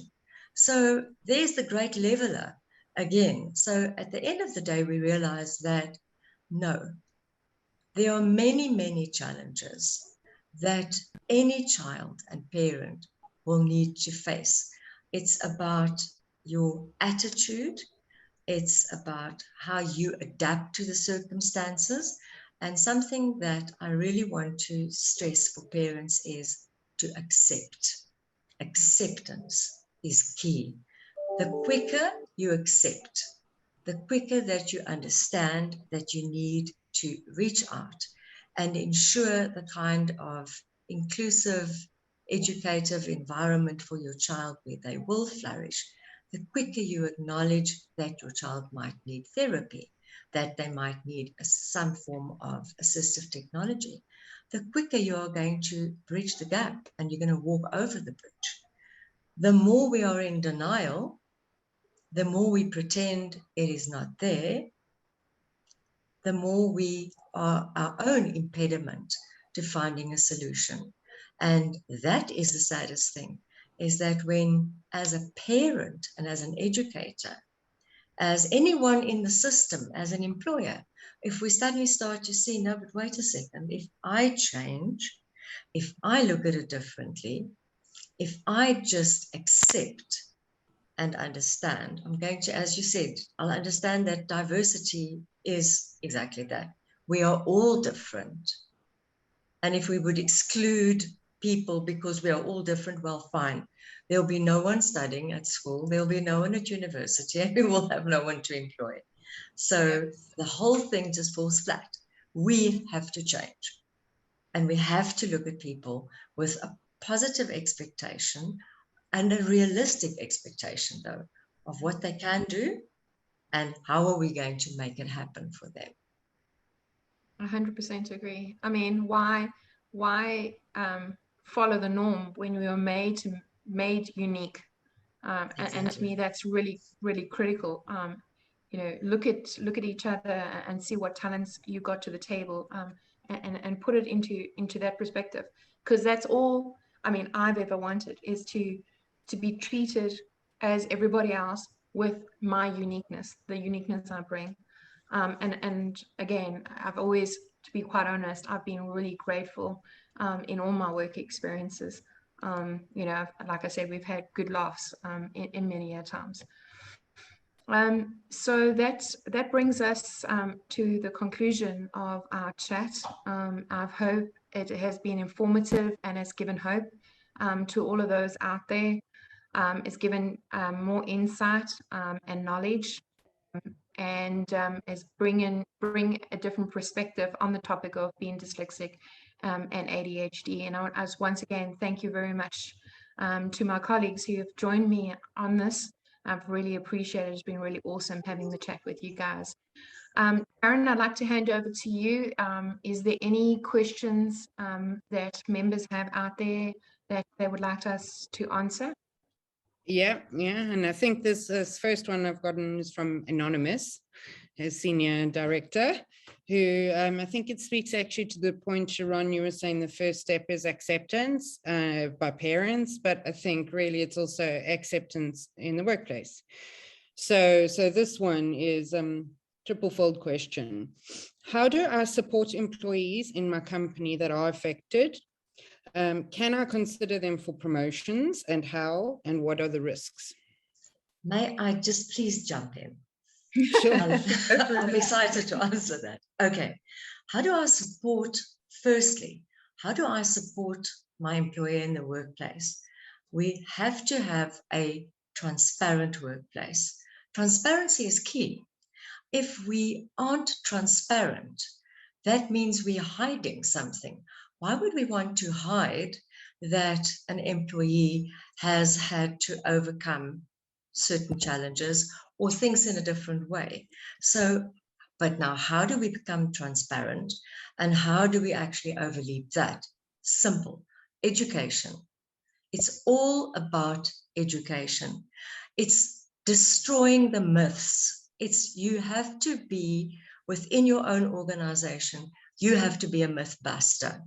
So there's the great leveler again. So at the end of the day, we realize that no, there are many, many challenges that any child and parent will need to face. It's about your attitude. It's about how you adapt to the circumstances. And something that I really want to stress for parents is to accept. Acceptance is key. The quicker you accept, the quicker that you understand that you need to reach out and ensure the kind of inclusive, educative environment for your child where they will flourish, the quicker you acknowledge that your child might need therapy, that they might need some form of assistive technology, the quicker you are going to bridge the gap and you're going to walk over the bridge. The more we are in denial, the more we pretend it is not there, the more we are our own impediment to finding a solution. And that is the saddest thing, is that when, as a parent and as an educator, as anyone in the system, as an employer, if we suddenly start to see, no, but wait a second, if I change, if I look at it differently, if I just accept and understand, I'm going to, as you said, I'll understand that diversity is exactly that. We are all different. And if we would exclude people because we are all different, well, fine. There'll be no one studying at school. There'll be no one at university, and we will have no one to employ. So the whole thing just falls flat. We have to change. And we have to look at people with a positive expectation and a realistic expectation, though, of what they can do and how are we going to make it happen for them. 100% agree. I mean, why follow the norm when we were made unique? Exactly. And to me, that's really, really critical. You know, look at each other and see what talents you got to the table, and put it into that perspective, because that's all, I mean, I've ever wanted, is to be treated as everybody else with my uniqueness, the uniqueness I bring. And again, I've always, to be quite honest, I've been really grateful in all my work experiences. You know, like I said, we've had good laughs in many times. So that brings us to the conclusion of our chat. I hope it has been informative and has given hope to all of those out there. It's given more insight and knowledge, and is bring a different perspective on the topic of being dyslexic and ADHD. And I once again, thank you very much to my colleagues who have joined me on this. I've really appreciated it. It's been really awesome having the chat with you guys. Sharon, I'd like to hand over to you. Is there any questions that members have out there that they would like us to answer? Yeah, and I think this first one I've gotten is from Anonymous, his senior director, who I think it speaks actually to the point, Sharon, you were saying the first step is acceptance by parents, but I think really it's also acceptance in the workplace. So this one is triple-fold question. How do I support employees in my company that are affected? Can I consider them for promotions, and how, and what are the risks? May I just please jump in? Sure. I'm excited to answer that. Okay. How do I support, firstly, how do I support my employer in the workplace? We have to have a transparent workplace. Transparency is key. If we aren't transparent, that means we're hiding something. Why would we want to hide that an employee has had to overcome certain challenges or things in a different way? So, but now how do we become transparent, and how do we actually overleap that? Simple. Education. It's all about education. It's destroying the myths. It's, you have to be within your own organization. You have to be a myth buster.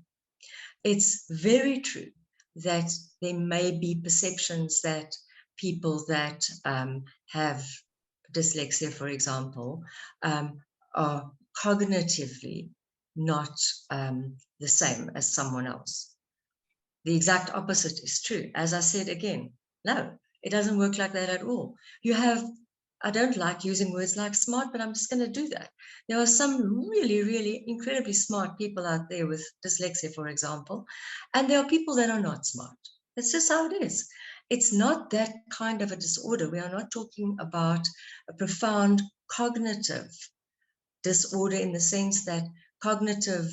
It's very true that there may be perceptions that people that have dyslexia, for example, are cognitively not the same as someone else. The exact opposite is true. As I said again, no, it doesn't work like that at all. You have, I don't like using words like smart, but I'm just going to do that. There are some really, really incredibly smart people out there with dyslexia, for example, and there are people that are not smart. That's just how it is. It's not that kind of a disorder. We are not talking about a profound cognitive disorder in the sense that cognitive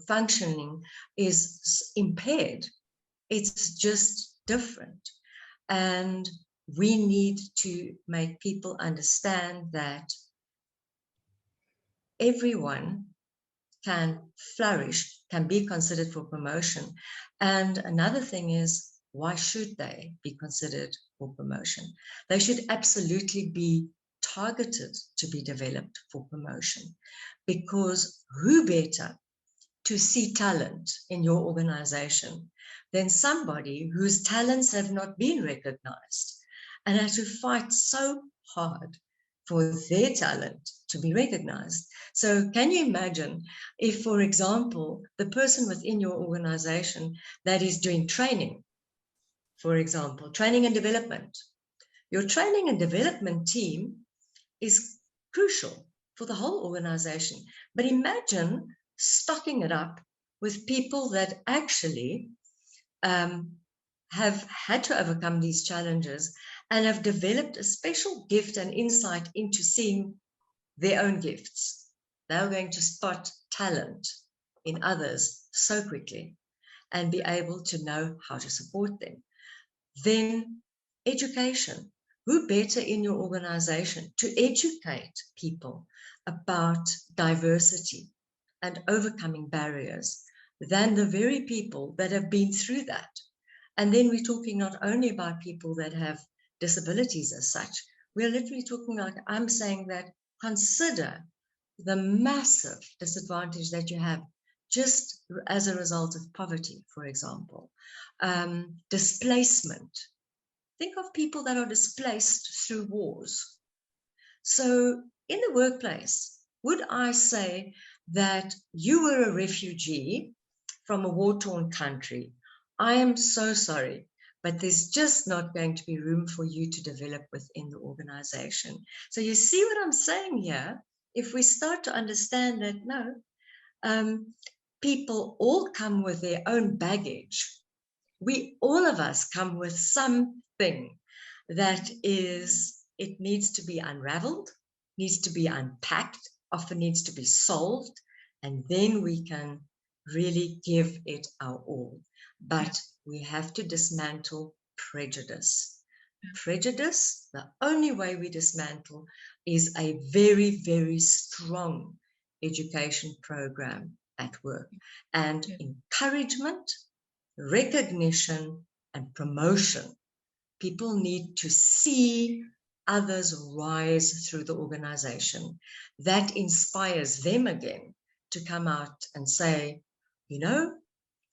functioning is impaired. It's just different. And we need to make people understand that everyone can flourish, can be considered for promotion. And another thing is, why should they be considered for promotion? They should absolutely be targeted to be developed for promotion, because who better to see talent in your organization than somebody whose talents have not been recognized and had to fight so hard for their talent to be recognized. So can you imagine if, for example, the person within your organization that is doing training, for example, training and development, your training and development team is crucial for the whole organization. But imagine stocking it up with people that actually have had to overcome these challenges and have developed a special gift and insight into seeing their own gifts. They're going to spot talent in others so quickly and be able to know how to support them. Then education. Who better in your organization to educate people about diversity and overcoming barriers than the very people that have been through that? And then we're talking not only about people that have disabilities as such, we're literally talking like, I'm saying that consider the massive disadvantage that you have just as a result of poverty, for example, displacement. Think of people that are displaced through wars. So in the workplace, would I say that you were a refugee from a war-torn country? I am so sorry, but there's just not going to be room for you to develop within the organization. So you see what I'm saying here? If we start to understand that, no, people all come with their own baggage. All of us come with something that it needs to be unraveled, needs to be unpacked, often needs to be solved, and then we can really give it our all. But we have to dismantle prejudice. Prejudice, the only way we dismantle is a very, very strong education program at work, and encouragement, recognition, and promotion. People need to see others rise through the organization. That inspires them again to come out and say, you know,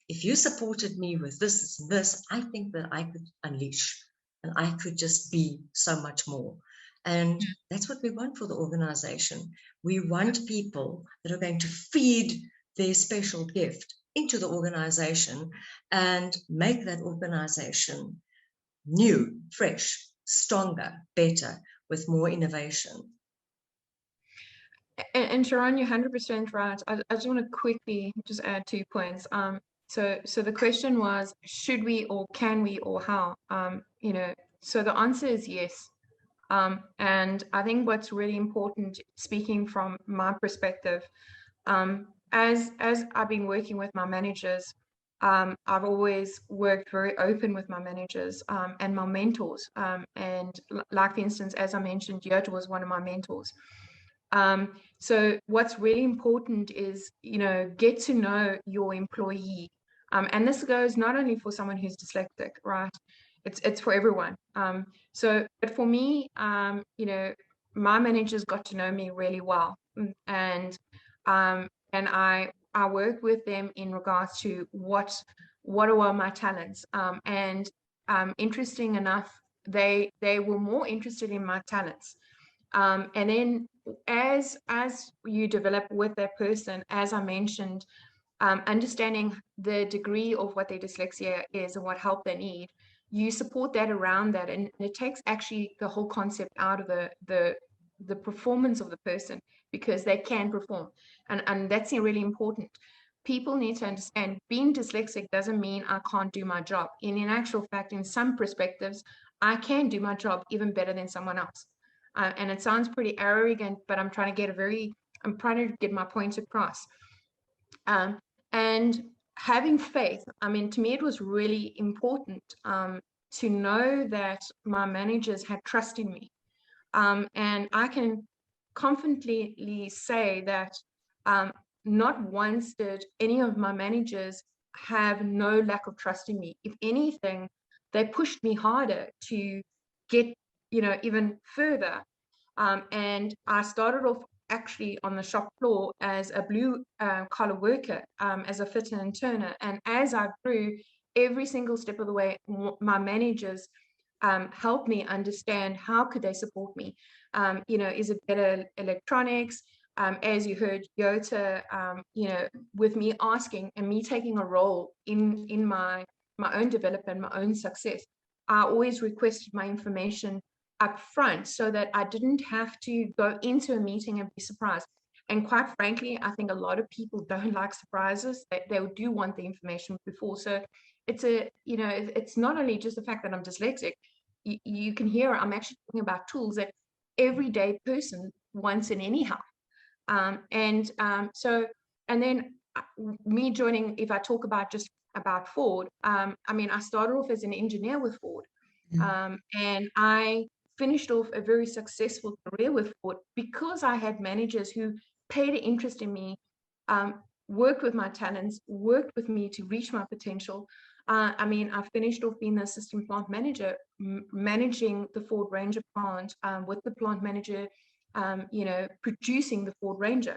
if you supported me with this and this, I think that I could unleash and I could just be so much more. And that's what we want for the organization. We want people that are going to feed their special gift into the organization and make that organization new, fresh, stronger, better, with more innovation. And Sharon, you're 100% right. I just want to quickly just add 2 points. So the question was, should we or can we or how? So the answer is yes. And I think what's really important, speaking from my perspective, as I've been working with my managers, I've always worked very open with my managers and my mentors. And like, for instance, as I mentioned, Yota was one of my mentors. So what's really important is, get to know your employee. And this goes not only for someone who's dyslexic, right? It's for everyone. But for me, my managers got to know me really well, and I work with them in regards to what are my talents. And interesting enough, they were more interested in my talents. And then as you develop with that person, as I mentioned, understanding the degree of what their dyslexia is and what help they need, you support that around that, and it takes actually the whole concept out of the performance of the person, because they can perform, and that's really important. People need to understand being dyslexic doesn't mean I can't do my job. In actual fact, in some perspectives, I can do my job even better than someone else. And it sounds pretty arrogant, but I'm trying to get my point across. And having faith, to me, it was really important to know that my managers had trust in me. And I can confidently say that not once did any of my managers have no lack of trust in me. If anything, they pushed me harder to get, even further. And I started off actually on the shop floor as a blue collar worker, as a fitter and turner. And as I grew, every single step of the way, my managers help me understand how could they support me. You know, is it better electronics? As you heard Yota, you know, with me asking and me taking a role in my own development, my own success, I always requested my information up front so that I didn't have to go into a meeting and be surprised. And quite frankly, I think a lot of people don't like surprises. They do want the information before. So it's you know, it's not only just the fact that I'm dyslexic. You can hear I'm actually talking about tools that everyday person wants in anyhow. So, and then me joining, if I talk about just about Ford, I mean, I started off as an engineer with Ford, and I finished off a very successful career with Ford because I had managers who paid an interest in me, worked with my talents, worked with me to reach my potential. I mean, I finished off being the assistant plant manager, managing the Ford Ranger plant, with the plant manager, you know, producing the Ford Ranger.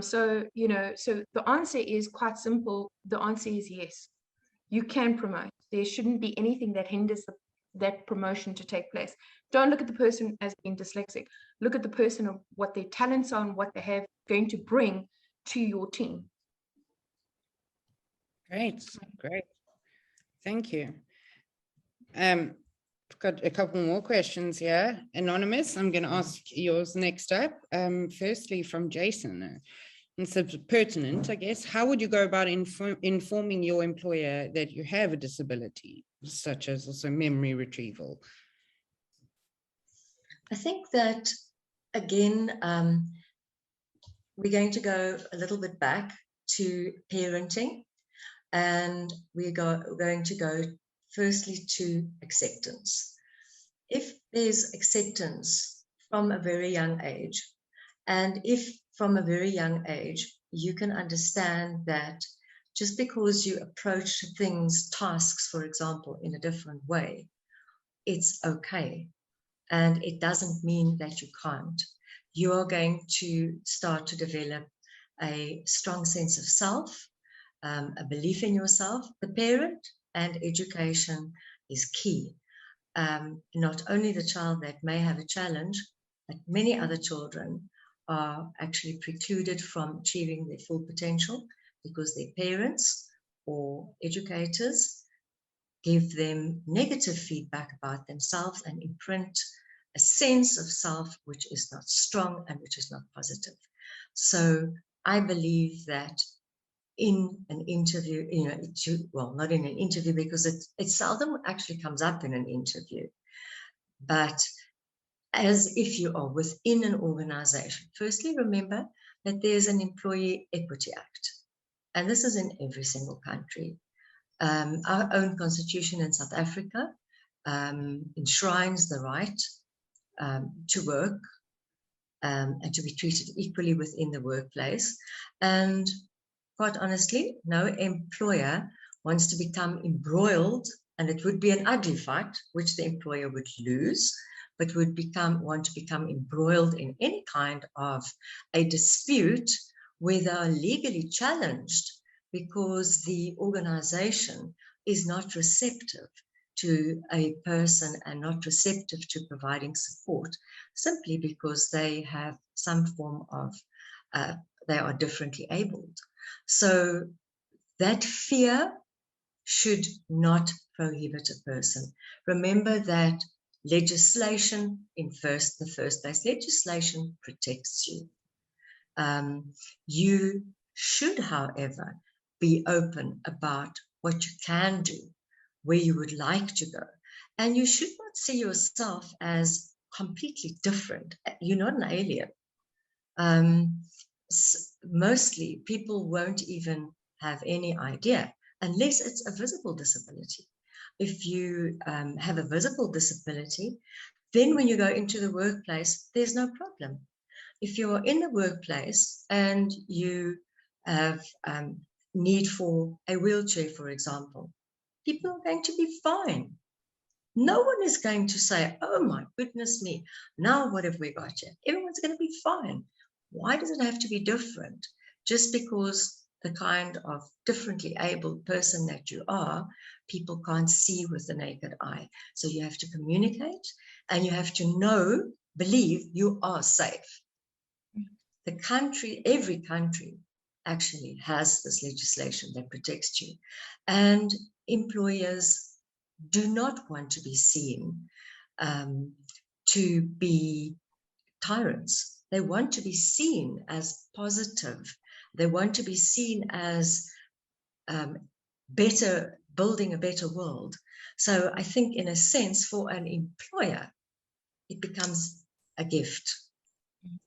So, you know, so the answer is quite simple. The answer is yes. You can promote. There shouldn't be anything that hinders that promotion to take place. Don't look at the person as being dyslexic. Look at the person of what their talents are and what they have going to bring to your team. Great, great. Thank you. I've got a couple more questions here. Anonymous, I'm going to ask yours next up. Firstly, from Jason. It's pertinent, I guess. How would you go about informing your employer that you have a disability, such as also memory retrieval? I think that, again, we're going to go a little bit back to parenting, and we're going to go firstly to acceptance. If there's acceptance from a very young age, and if from a very young age you can understand that just because you approach things, tasks, for example, in a different way, it's okay. And it doesn't mean that you can't. You are going to start to develop a strong sense of self, a belief in yourself. The parent and education is key. Not only the child that may have a challenge, but many other children are actually precluded from achieving their full potential because their parents or educators give them negative feedback about themselves and imprint a sense of self which is not strong and which is not positive. So I believe that in an interview, you know, well, not in an interview because it seldom actually comes up in an interview, but as if you are within an organization, firstly, remember that there's an Employee Equity Act, and this is in every single country. Our own constitution in South Africa enshrines the right to work and to be treated equally within the workplace. And quite honestly, no employer wants to become embroiled, and it would be an ugly fight, which the employer would lose, but would want to become embroiled in any kind of a dispute where they are legally challenged because the organization is not receptive to a person and not receptive to providing support, simply because they have some form of, they are differently abled. So that fear should not prohibit a person. Remember that legislation in the first place, legislation protects you. You should, however, be open about what you can do, where you would like to go. And you should not see yourself as completely different. You're not an alien. Mostly people won't even have any idea unless it's a visible disability. If you have a visible disability, then when you go into the workplace, there's no problem. If you're in the workplace and you have need for a wheelchair, for example, people are going to be fine. No one is going to say, oh my goodness me, now what have we got here? Everyone's going to be fine. Why does it have to be different? Just because the kind of differently abled person that you are people can't see with the naked eye. So you have to communicate, and you have to believe you are safe. The country, every country actually has this legislation that protects you. And employers do not want to be seen to be tyrants. They want to be seen as positive. They want to be seen as better, building a better world. So I think, in a sense, for an employer, it becomes a gift,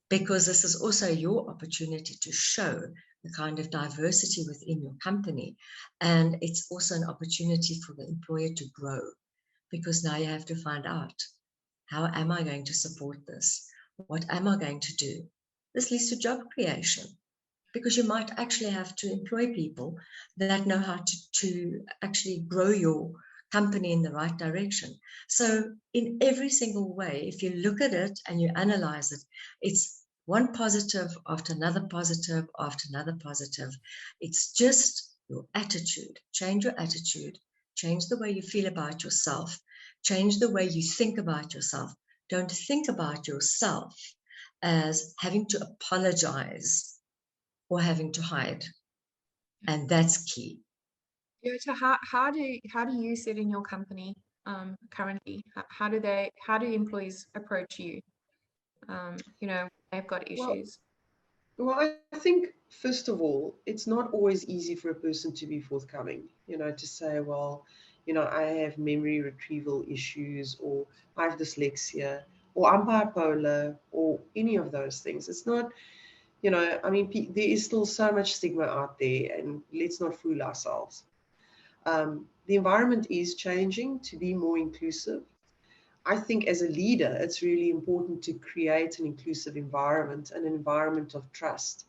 because this is also your opportunity to show the kind of diversity within your company. And it's also an opportunity for the employer to grow, because now you have to find out, how am I going to support this? What am I going to do? This leads to job creation, because you might actually have to employ people that know how to actually grow your company in the right direction. So in every single way, if you look at it and you analyze it, it's one positive after another positive after another positive. It's just your attitude. Change your attitude. Change the way you feel about yourself. Change the way you think about yourself. Don't think about yourself as having to apologize or having to hide. And that's key. Yota, how do you sit in your company currently? How do employees approach you? You know, they've got issues. Well, I think, first of all, it's not always easy for a person to be forthcoming, you know, to say, well, you know, I have memory retrieval issues, or I have dyslexia, or I'm bipolar, or any of those things. It's not, you know, I mean, there is still so much stigma out there, and let's not fool ourselves. The environment is changing to be more inclusive. I think as a leader, it's really important to create an inclusive environment, and an environment of trust.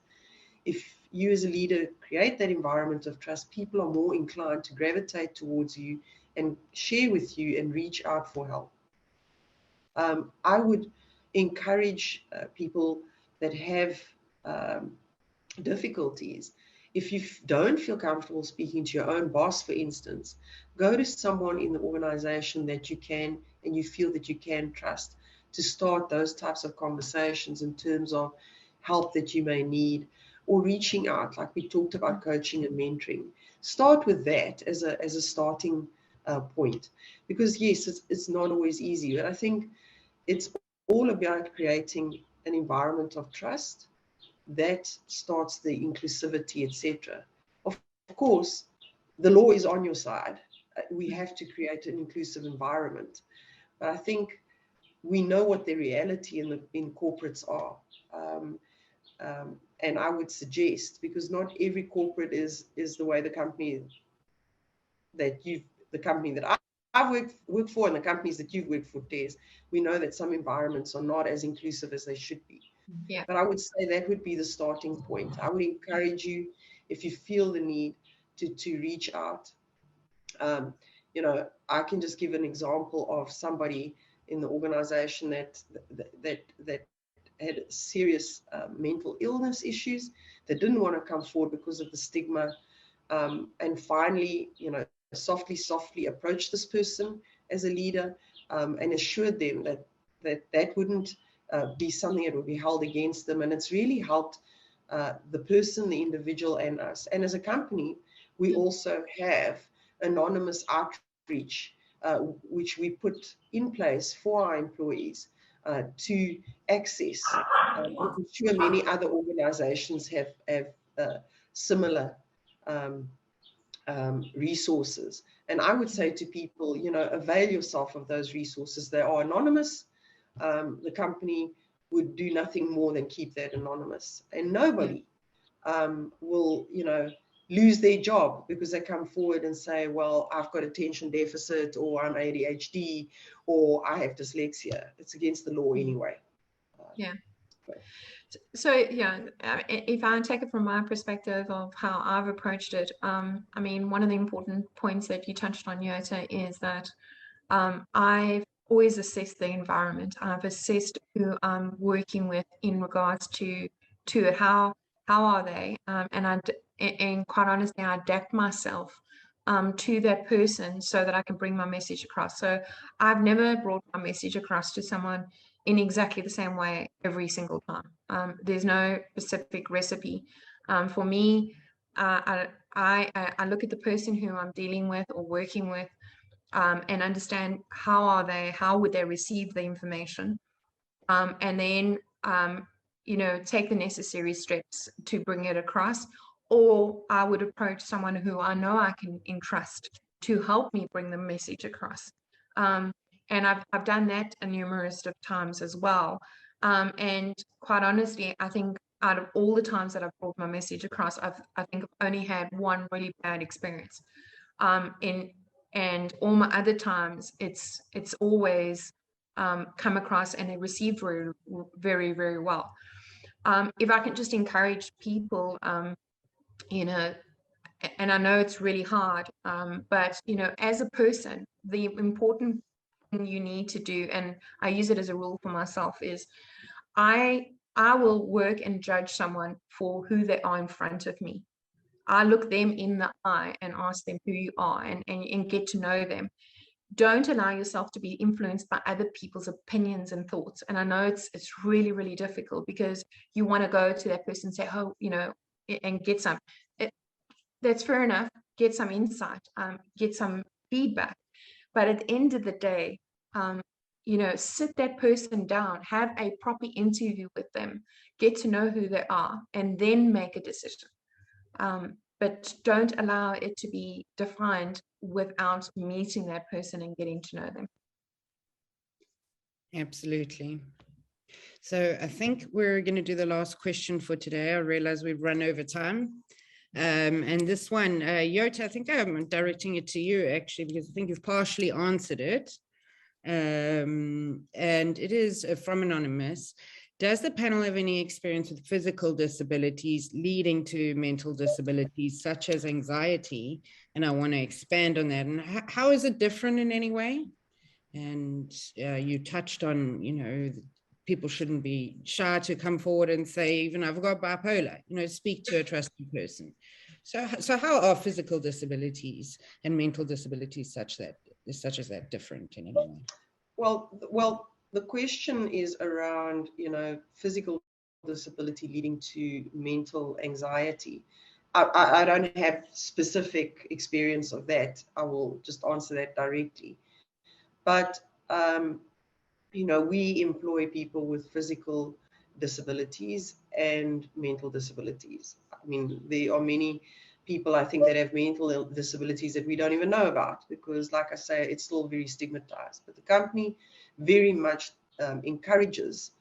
If you as a leader create that environment of trust, people are more inclined to gravitate towards you and share with you and reach out for help. I would encourage people that have difficulties, if you don't feel comfortable speaking to your own boss, for instance, go to someone in the organization that you can and you feel that you can trust, to start those types of conversations in terms of help that you may need, or reaching out, like we talked about coaching and mentoring. Start with that as a starting point, because yes, it's not always easy, but I think it's all about creating an environment of trust that starts the inclusivity, etc. Of course, the law is on your side. We have to create an inclusive environment. But I think we know what the reality in corporates are. And I would suggest, because not every corporate is the way the company that I've worked for, and the companies that you've worked for, Tez, we know that some environments are not as inclusive as they should be. Yeah. But I would say that would be the starting point. I would encourage you, if you feel the need, to reach out. You know, I can just give an example of somebody in the organization that had serious mental illness issues, that didn't want to come forward because of the stigma, and finally, you know, softly approached this person as a leader, and assured them that wouldn't be something that would be held against them. And it's really helped the person, the individual, and us. And as a company, we also have anonymous outreach, which we put in place for our employees to access. I'm sure many other organizations have similar resources. And I would say to people, you know, avail yourself of those resources. They are anonymous. The company would do nothing more than keep that anonymous, and nobody will, you know, lose their job because they come forward and say, well, I've got attention deficit, or I'm ADHD, or I have dyslexia. It's against the law anyway. Yeah. So yeah, if I take it from my perspective of how I've approached it, I mean, one of the important points that you touched on, Yota, is that I've always assessed the environment. I've assessed who I'm working with in regards to how are they, and quite honestly, I adapt myself to that person so that I can bring my message across. So I've never brought my message across to someone in exactly the same way every single time. There's no specific recipe. For me, I look at the person who I'm dealing with or working with, and understand how would they receive the information, and then take the necessary steps to bring it across. Or I would approach someone who I know I can entrust to help me bring the message across. And I've done that a numerous of times as well. And quite honestly, I think out of all the times that I've brought my message across, I think I've only had one really bad experience. And all my other times, it's always come across and they received very, very, very well. If I can just encourage people, and I know it's really hard, but as a person, the important thing you need to do, and I use it as a rule for myself, is I will work and judge someone for who they are in front of me. I look them in the eye and ask them who you are, and get to know them. Don't allow yourself to be influenced by other people's opinions and thoughts. And I know it's really, really difficult, because you want to go to that person and say, oh, and get some. That's fair enough. Get some insight, get some feedback. But at the end of the day, sit that person down, have a proper interview with them, get to know who they are, and then make a decision. But don't allow it to be defined without meeting that person and getting to know them. Absolutely. So I think we're going to do the last question for today. I realize we've run over time. And this one, Yota, I think I'm directing it to you, actually, because I think you've partially answered it. And it is from Anonymous. Does the panel have any experience with physical disabilities leading to mental disabilities, such as anxiety? And I want to expand on that. And how is it different in any way? And you touched on, people shouldn't be shy to come forward and say, even I've got bipolar, speak to a trusted person. So how are physical disabilities and mental disabilities such as that different in any way? Well, the question is around, physical disability leading to mental anxiety. I don't have specific experience of that. I will just answer that directly. But, we employ people with physical disabilities and mental disabilities. I mean, there are many people, I think, that have mental disabilities that we don't even know about, because, like I say, it's still very stigmatized. But the company very much encourages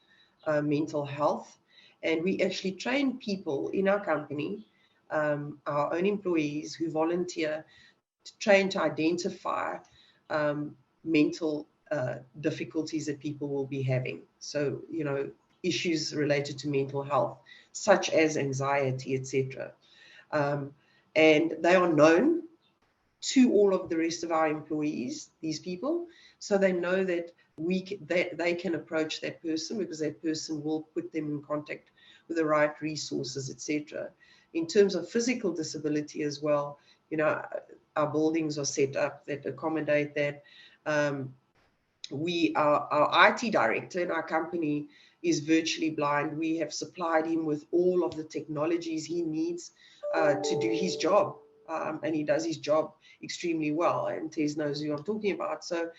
mental health, and we actually train people in our company, our own employees who volunteer, to train to identify mental difficulties that people will be having. So, issues related to mental health, such as anxiety, etc. And they are known to all of the rest of our employees, these people, so they know that they can approach that person, because that person will put them in contact with the right resources, etc. In terms of physical disability as well, our buildings are set up that accommodate that. Our IT director in our company is virtually blind. We have supplied him with all of the technologies he needs to do his job, and he does his job extremely well, and Tez knows who I'm talking about. So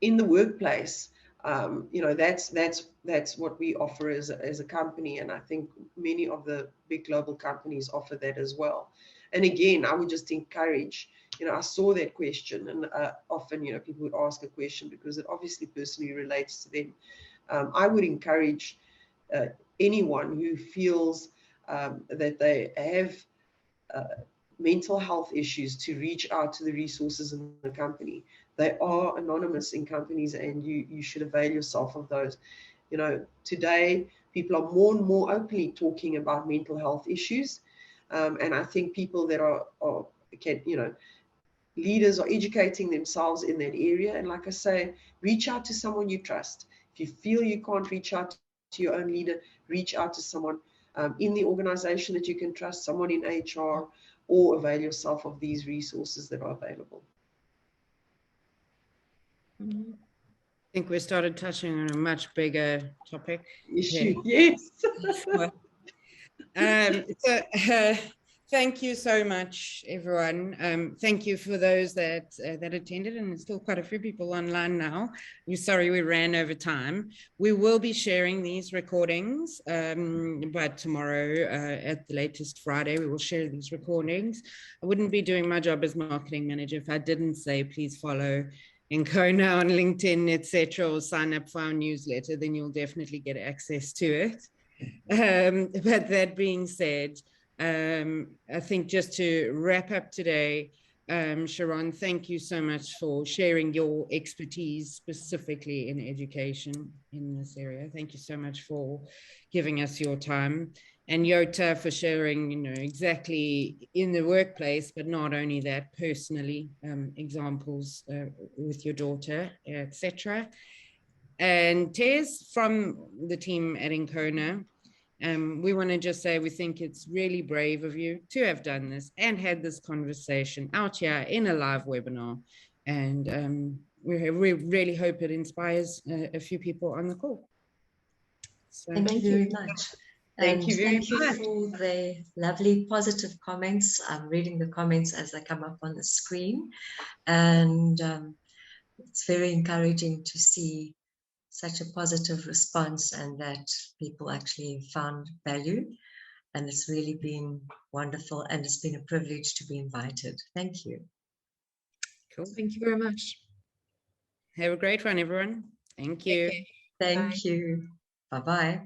in the workplace, that's what we offer as a company, and I think many of the big global companies offer that as well. And again, I would just encourage, I saw that question, and often, people would ask a question because it obviously personally relates to them. I would encourage anyone who feels that they have mental health issues to reach out to the resources in the company. They are anonymous in companies, and you should avail yourself of those. Today, people are more and more openly talking about mental health issues. And I think people that leaders are educating themselves in that area. And like I say, reach out to someone you trust. If you feel you can't reach out to your own leader, reach out to someone in the organization that you can trust, someone in HR or avail yourself of these resources that are available. I think we started touching on a much bigger topic. Issue, yes. Thank you so much, everyone. Thank you for those that attended, and there's still quite a few people online now. We're sorry we ran over time. We will be sharing these recordings, but tomorrow, at the latest Friday, we will share these recordings. I wouldn't be doing my job as marketing manager if I didn't say please follow ENCONA on LinkedIn, etc., or sign up for our newsletter. Then you'll definitely get access to it. But that being said, I think just to wrap up today, Sharon, thank you so much for sharing your expertise specifically in education in this area. Thank you so much for giving us your time. And Yota for sharing, exactly in the workplace, but not only that, personally, examples with your daughter, etc. And Tez from the team at ENCONA. We want to just say we think it's really brave of you to have done this and had this conversation out here in a live webinar. And we really hope it inspires a few people on the call. So, thank you very much. Thank you very much for the lovely positive comments. I'm reading the comments as they come up on the screen. And it's very encouraging to see such a positive response and that people actually found value, and it's really been wonderful, and it's been a privilege to be invited. Thank you. cool. Thank you very much. Have a great one, everyone. Thank you. Thank you. Bye-bye.